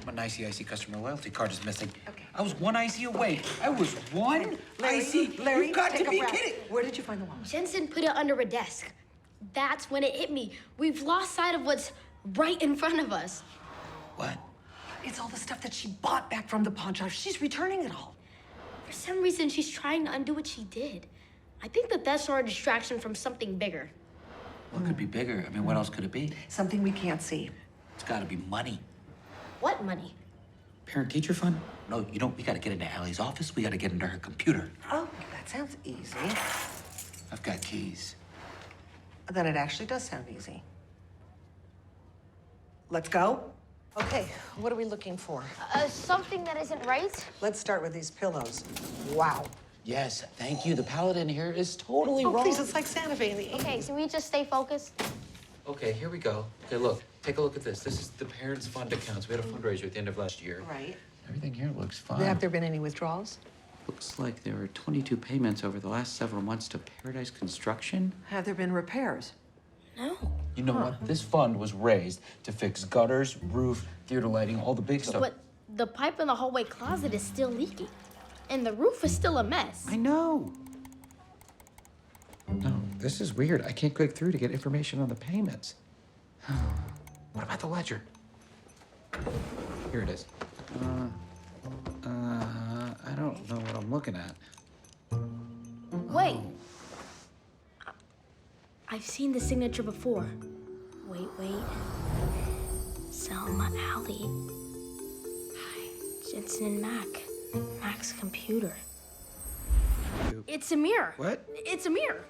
Speaker 8: My IC customer loyalty card is missing. Okay. I was one IC away. I was one IC.
Speaker 17: Larry,
Speaker 8: You've got
Speaker 17: take
Speaker 8: to
Speaker 17: a
Speaker 8: be
Speaker 17: breath.
Speaker 8: kidding.
Speaker 17: Where did you find the wallet?
Speaker 2: Jensen put it under a desk. That's when it hit me. We've lost sight of what's right in front of us.
Speaker 8: What?
Speaker 17: It's all the stuff that she bought back from the pawn shop. She's returning it all.
Speaker 2: For some reason, she's trying to undo what she did. I think that that's our distraction from something bigger.
Speaker 8: What could be bigger? I mean, what else could it be?
Speaker 17: Something we can't see.
Speaker 8: It's got to be money.
Speaker 2: What money?
Speaker 8: Parent-teacher fund? No, you don't. We got to get into Allie's office. We got to get into her computer.
Speaker 17: Oh, that sounds easy.
Speaker 8: I've got keys.
Speaker 17: Then it actually does sound easy. Let's go. Okay, what are we looking for?
Speaker 2: Something that isn't right?
Speaker 17: Let's start with these pillows. Wow.
Speaker 8: Yes, thank you. The palette in here is totally wrong.
Speaker 17: Please, it's like Santa Fe.
Speaker 2: Okay, so we just stay focused?
Speaker 8: Okay, here we go. Okay, look. Take a look at this. This is the parents' fund accounts. We had a fundraiser at the end of last year.
Speaker 17: Right.
Speaker 8: Everything here looks fine.
Speaker 17: Have there been any withdrawals?
Speaker 8: Looks like there were 22 payments over the last several months to Paradise Construction.
Speaker 17: Have there been repairs?
Speaker 2: No.
Speaker 8: You know what? This fund was raised to fix gutters, roof, theater lighting, all the big stuff.
Speaker 2: But the pipe in the hallway closet is still leaking. And the roof is still a mess.
Speaker 8: I know. No, this is weird. I can't click through to get information on the payments. What about the ledger? Here it is. I don't know what I'm looking at.
Speaker 2: Wait. I've seen the signature before. Wait. Selma Alley. Hi, Jensen and Mac. Mac's computer. It's a mirror.
Speaker 8: What?
Speaker 2: It's a mirror.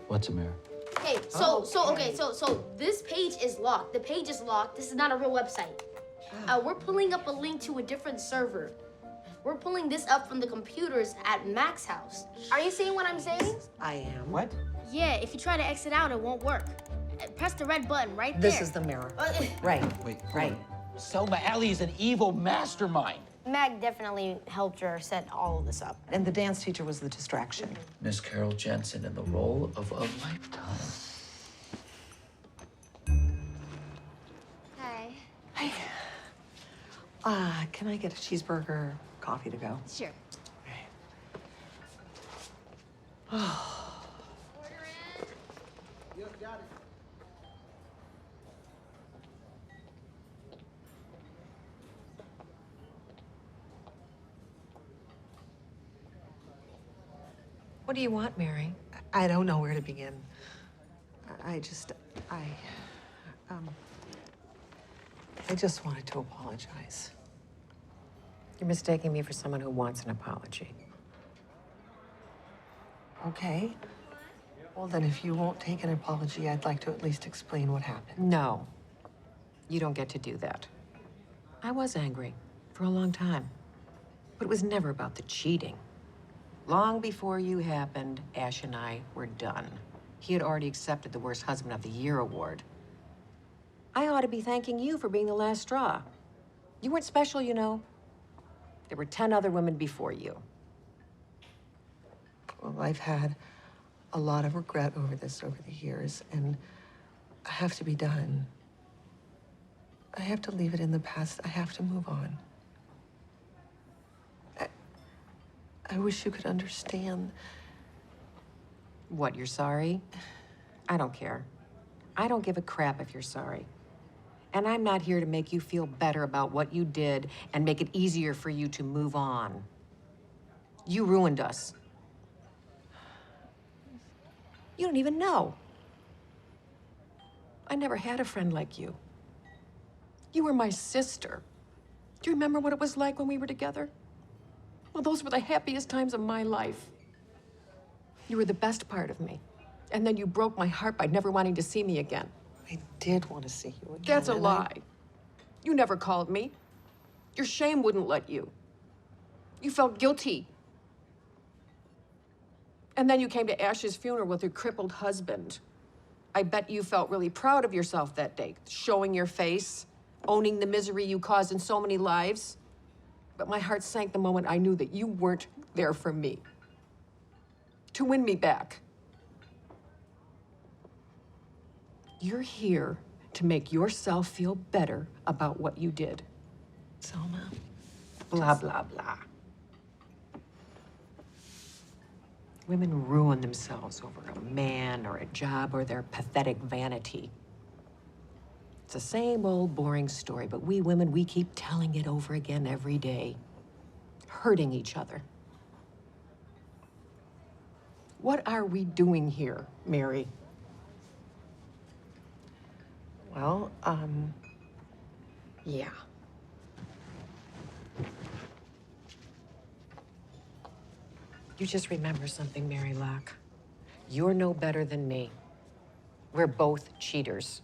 Speaker 8: What's a mirror?
Speaker 2: Okay, so this page is locked. The page is locked. This is not a real website. We're pulling up a link to a different server. We're pulling this up from the computers at Mac's house. Are you seeing what I'm saying?
Speaker 17: I am.
Speaker 8: What?
Speaker 2: Yeah, if you try to exit out, it won't work. Press the red button right
Speaker 17: This
Speaker 2: there.
Speaker 17: is the mirror. Right.
Speaker 8: Wait,
Speaker 17: right.
Speaker 8: Selma Alley is an evil mastermind.
Speaker 2: Mac definitely helped her set all of this up.
Speaker 17: And the dance teacher was the distraction.
Speaker 8: Miss Carol Jensen in the role of a lifetime.
Speaker 2: Hi.
Speaker 17: Hi. Can I get a cheeseburger, coffee to go?
Speaker 2: Sure.
Speaker 17: What do you want, Mary? I don't know where to begin. I just wanted to apologize.
Speaker 9: You're mistaking me for someone who wants an apology.
Speaker 11: Okay. Well, then if you won't take an apology, I'd like to at least explain what happened.
Speaker 9: No, you don't get to do that. I was angry for a long time, but it was never about the cheating. Long before you happened, Ash and I were done. He had already accepted the Worst Husband of the Year award. I ought to be thanking you for being the last straw. You weren't special, you know. There were 10 other women before you.
Speaker 11: Well, I've had a lot of regret over this over the years, and I have to be done. I have to leave it in the past. I have to move on. I wish you could understand.
Speaker 9: What, you're sorry? I don't care. I don't give a crap if you're sorry. And I'm not here to make you feel better about what you did and make it easier for you to move on. You ruined us. You don't even know. I never had a friend like you. You were my sister. Do you remember what it was like when we were together? Well, those were the happiest times of my life. You were the best part of me. And then you broke my heart by never wanting to see me again.
Speaker 11: I did want to see you again.
Speaker 9: That's a lie. You never called me. Your shame wouldn't let you. You felt guilty. And then you came to Ash's funeral with your crippled husband. I bet you felt really proud of yourself that day, showing your face, owning the misery you caused in so many lives. But my heart sank the moment I knew that you weren't there for me. To win me back. You're here to make yourself feel better about what you did.
Speaker 11: Selma.
Speaker 9: Blah, blah, blah. Women ruin themselves over a man or a job or their pathetic vanity. It's the same old boring story, but we women, we keep telling it over again every day, hurting each other. What are we doing here, Mary?
Speaker 11: Well,
Speaker 9: yeah. You just remember something, Mary Locke. You're no better than me. We're both cheaters.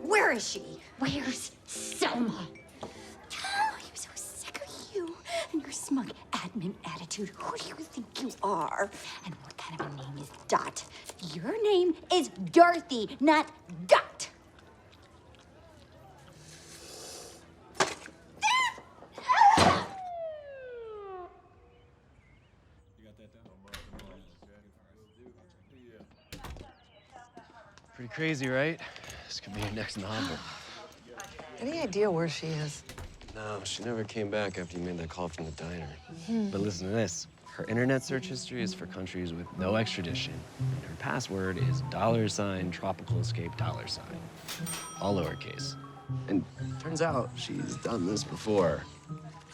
Speaker 6: Where is she? Where's Selma? Oh, I'm so sick of you and your smug admin attitude. Who do you think you are? And what kind of a name is Dot? Your name is Dorothy, not Dot.
Speaker 10: Pretty crazy, right? This could be your next novel.
Speaker 11: any idea where she is?
Speaker 10: No, she never came back after you made that call from the diner. But listen to this. Her internet search history is for countries with no extradition. And her password is $ tropical escape $. All lowercase. And turns out she's done this before.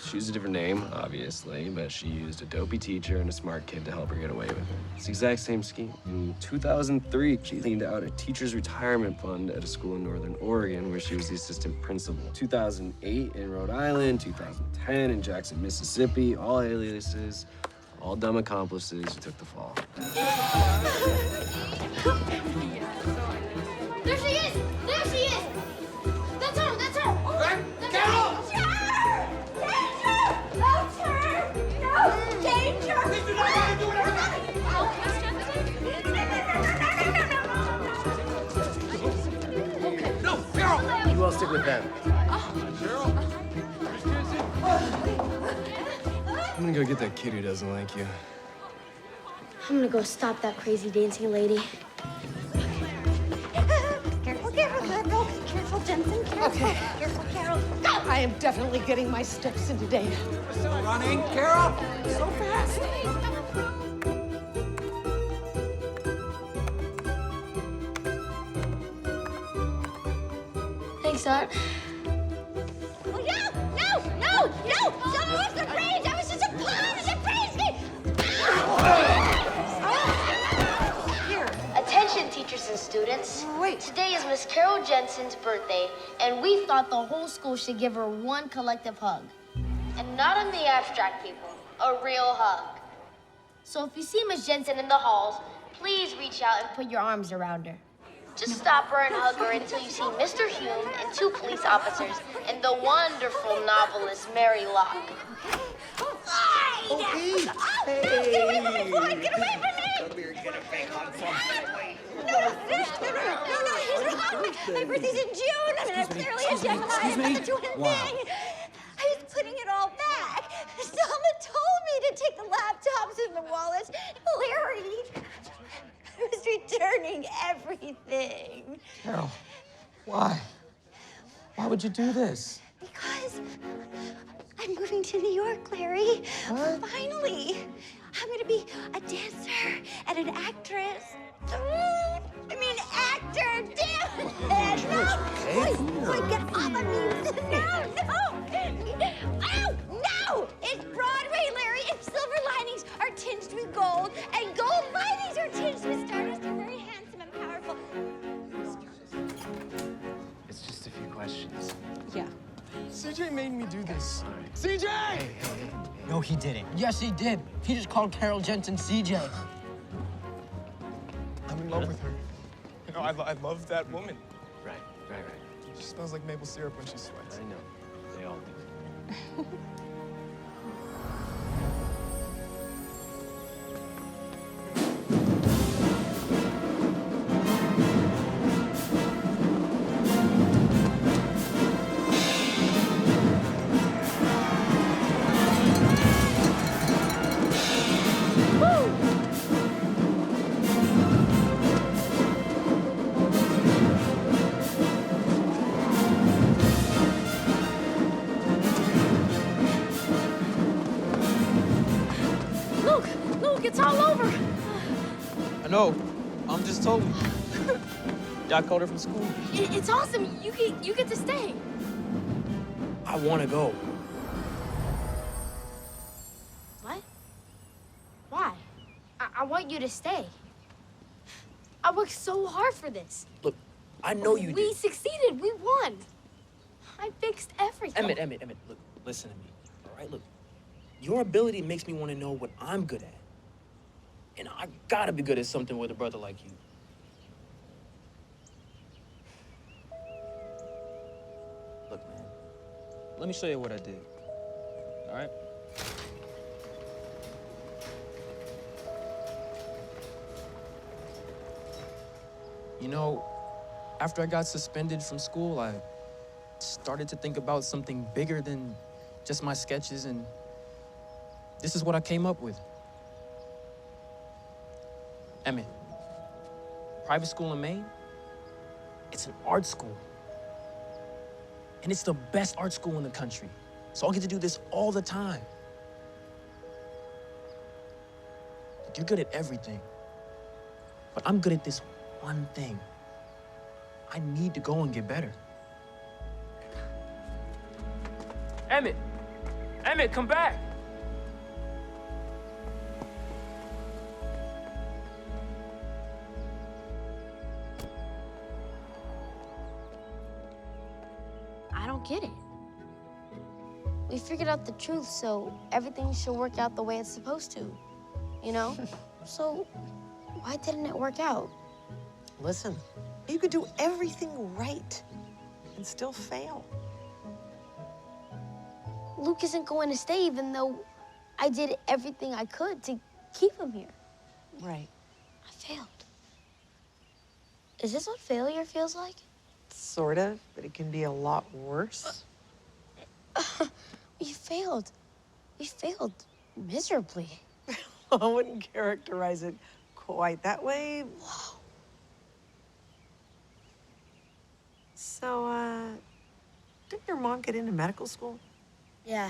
Speaker 10: She used a different name, obviously, but she used a dopey teacher and a smart kid to help her get away with it. It's the exact same scheme. In 2003, she leaned out a teacher's retirement fund at a school in Northern Oregon where she was the assistant principal. 2008 in Rhode Island, 2010 in Jackson, Mississippi, all aliases, all dumb accomplices who took the fall.
Speaker 2: There she is! There she is! That's her! That's her! Carol! Danger! Please do not let her do whatever.
Speaker 10: No, Carol! You all stick with them.
Speaker 7: I'm gonna go get that kid who doesn't like you.
Speaker 2: I'm gonna go stop that crazy dancing lady.
Speaker 6: Careful, careful, careful. Careful, Jensen. Careful.
Speaker 17: Okay.
Speaker 6: Careful, Carol. Go!
Speaker 17: I am definitely getting my steps in today.
Speaker 8: Still running, Carol? So fast.
Speaker 2: Thanks, Dad.
Speaker 6: Oh, no! No! No! No! Someone was the praise! I was just a positive praise!
Speaker 2: Jensen's birthday, and we thought the whole school should give her one collective hug. And not in the abstract, people, a real hug. So if you see Miss Jensen in the halls, please reach out and put your arms around her. Just stop her and hug her until you see Mr. Hume and 2 police officers and the wonderful novelist Mary Locke.
Speaker 20: Okay. Hey.
Speaker 6: Get away from me!
Speaker 20: Come here, get a big hug from me.
Speaker 6: No, he's wrong. My birthday's in June. I mean, I'm clearly a Gemini. I'm not the twin thing. I was putting it all back. Selma told me to take the laptops and the wallets. Larry was returning everything.
Speaker 8: Carol, why? Why would you do this?
Speaker 6: Because I'm moving to New York, Larry.
Speaker 8: What?
Speaker 6: Finally. I'm gonna be a dancer and an actress. I mean, actor, damn it! No! Wait, get off of me! No! No! It's Broadway, Larry, and silver linings are tinged with gold, and gold linings are tinged with stardust. You're very handsome and powerful.
Speaker 10: It's just a few questions.
Speaker 1: Yeah. CJ made me do this. CJ!
Speaker 3: Hey. No, he didn't.
Speaker 1: Yes, he did. He just called Carol Jensen CJ.
Speaker 7: I'm in love with her. You know, I love that woman.
Speaker 10: Right.
Speaker 7: She smells like maple syrup when she sweats.
Speaker 10: I know. They all do.
Speaker 2: It's all over.
Speaker 16: I know. Just told me. Doc called her from school.
Speaker 2: It's awesome. You get to stay.
Speaker 16: I want to go.
Speaker 2: What? Why? I want you to stay. I worked so hard for this.
Speaker 16: Look, I know you
Speaker 2: We
Speaker 16: did.
Speaker 2: succeeded. We won. I fixed everything.
Speaker 16: Emmett, look, listen to me. All right, look. Your ability makes me want to know what I'm good at. And I gotta be good at something with a brother like you. Look, man. Let me show you what I did. All right? You know, after I got suspended from school, I started to think about something bigger than just my sketches, and this is what I came up with. Emmett, private school in Maine, it's an art school. And it's the best art school in the country. So I'll get to do this all the time. Look, you're good at everything. But I'm good at this one thing. I need to go and get better. Emmett, come back.
Speaker 2: I don't get it. We figured out the truth, so everything should work out the way it's supposed to, you know? So why didn't it work out?
Speaker 17: Listen, you could do everything right and still fail.
Speaker 2: Luke isn't going to stay even though I did everything I could to keep him here.
Speaker 17: Right.
Speaker 2: I failed. Is this what failure feels like?
Speaker 17: Sort of, but it can be a lot worse.
Speaker 2: We failed. We failed miserably.
Speaker 17: I wouldn't characterize it quite that way.
Speaker 2: Wow.
Speaker 17: So, didn't your mom get into medical school?
Speaker 2: Yeah,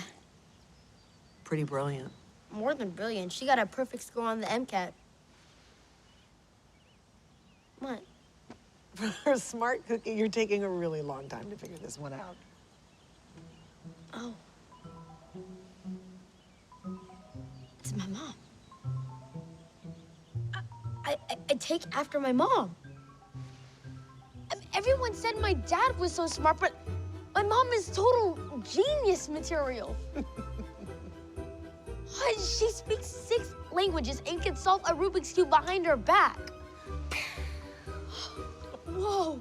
Speaker 17: Pretty brilliant.
Speaker 2: more than brilliant. She got a perfect score on the MCAT. What?
Speaker 17: For a smart cookie, you're taking a really long time to figure this one out.
Speaker 2: Oh. It's my mom. I take after my mom. I mean, everyone everyone said my dad was so smart, but my mom is total genius material. She speaks 6 languages and can solve a Rubik's Cube behind her back. Whoa.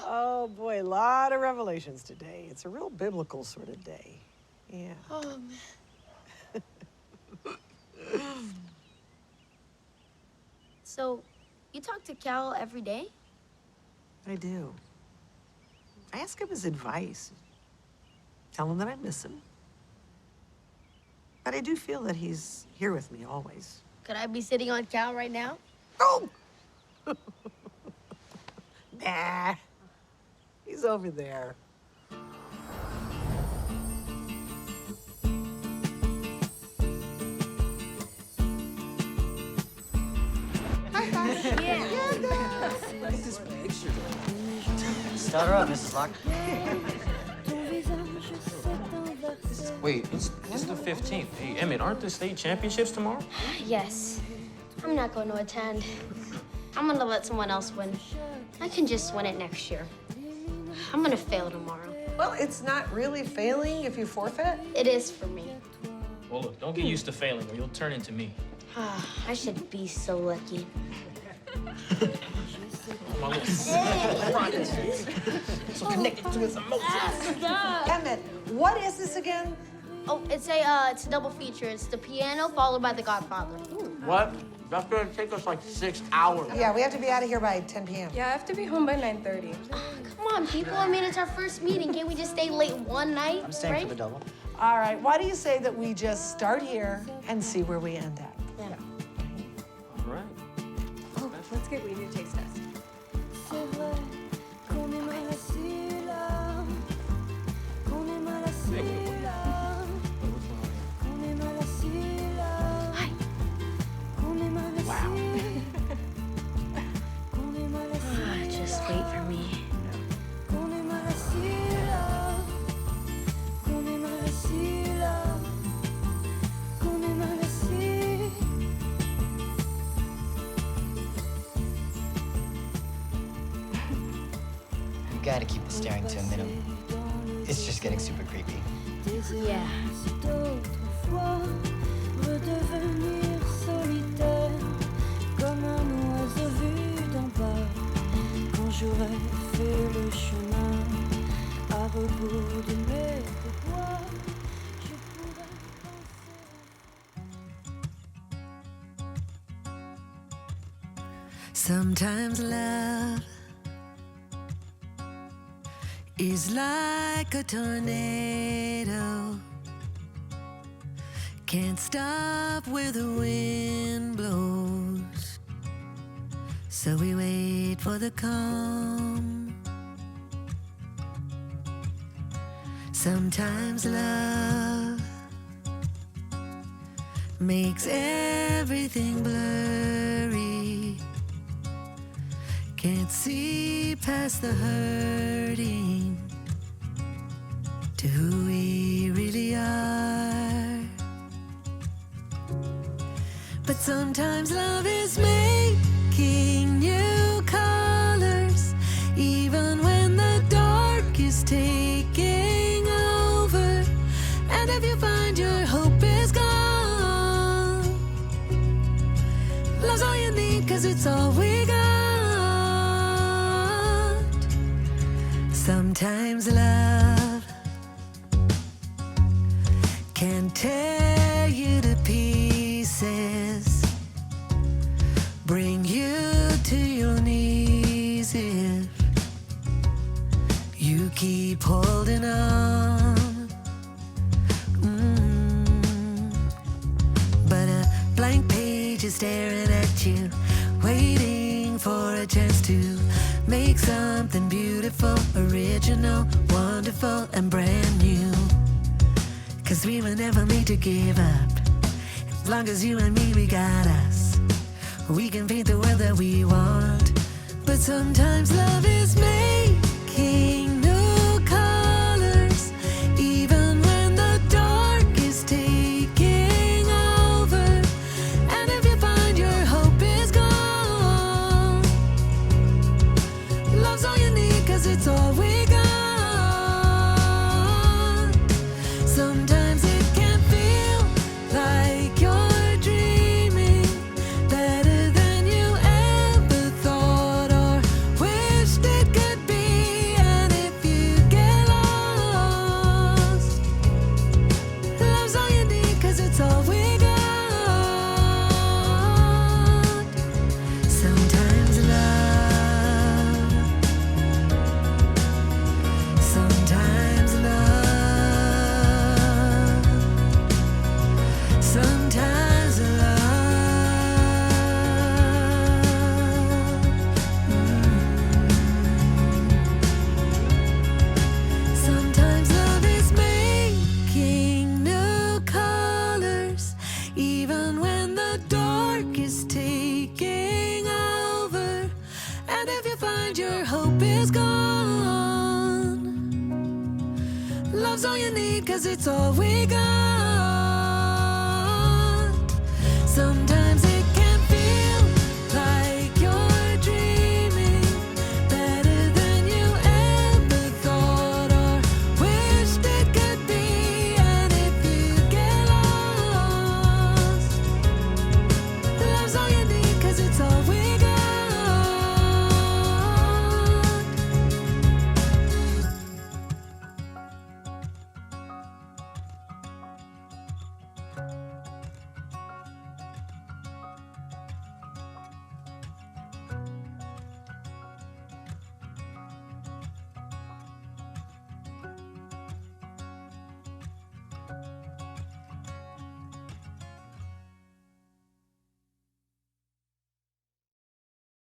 Speaker 11: Oh boy, a lot of revelations today. It's a real biblical sort of day. Yeah.
Speaker 2: Oh, man. So, you talk to Cal every day?
Speaker 11: I do. I ask him his advice. Tell him that I miss him. But I do feel that he's here with me always.
Speaker 2: Could I be sitting on Cal right now?
Speaker 11: Oh! Nah. He's over there.
Speaker 3: Start her up, Mrs. Locke.
Speaker 16: Wait, it's the 15th. Hey, Emmett, aren't the state championships tomorrow?
Speaker 2: Yes. I'm not going to attend. I'm going to let someone else win. I can just win it next year. I'm going to fail tomorrow.
Speaker 11: Well, it's not really failing if you forfeit.
Speaker 2: It is for me.
Speaker 16: Well, look, don't get used to failing or you'll turn into me.
Speaker 2: I should be so lucky.
Speaker 16: My little so connected to his emotions.
Speaker 11: Emmett, what is this again?
Speaker 2: Oh, it's a double feature. It's the piano followed by The Godfather.
Speaker 16: What? That's gonna take us like 6 hours.
Speaker 11: Yeah, we have to be out of here by 10 p.m.
Speaker 5: Yeah, I have to be home by 9:30.
Speaker 2: Come on, people. I mean, it's our first meeting. Can't we just stay late one night?
Speaker 3: I'm staying
Speaker 2: right?
Speaker 3: for the double.
Speaker 11: All right, why do you say that we just start here and see where we end up?
Speaker 2: Yeah.
Speaker 16: All right.
Speaker 5: Oh, let's get Rita to taste test.
Speaker 16: Wow.
Speaker 2: Just wait for me.
Speaker 3: You gotta keep the staring to a minimum. It's just getting super creepy.
Speaker 2: Yeah.
Speaker 4: Redevenir solitaire comme un oiseau vu d'en bas quand j'aurais fait le chemin à rebours de mes déboires je pourrais penser. Sometimes love is like a tornado. Can't stop where the wind blows. So we wait for the calm. Sometimes love makes everything blurry. Can't see past the hurting to who we really are. But sometimes love is making new colors, even when the dark is taking over. And if you find your hope is gone, love's all you need, 'cause it's all we got. Sometimes love can tear you to pieces, bring you to your knees if you keep holding on. But a blank page is staring at you, waiting for a chance to make something beautiful, original, wonderful, and brand new. 'Cause we were never made to give up. As long as you and me, we got us. We can paint the world that we want. But sometimes love is making new colors, even when the dark is taking over. And if you find your hope is gone, we need, 'cause it's all we got. Sometimes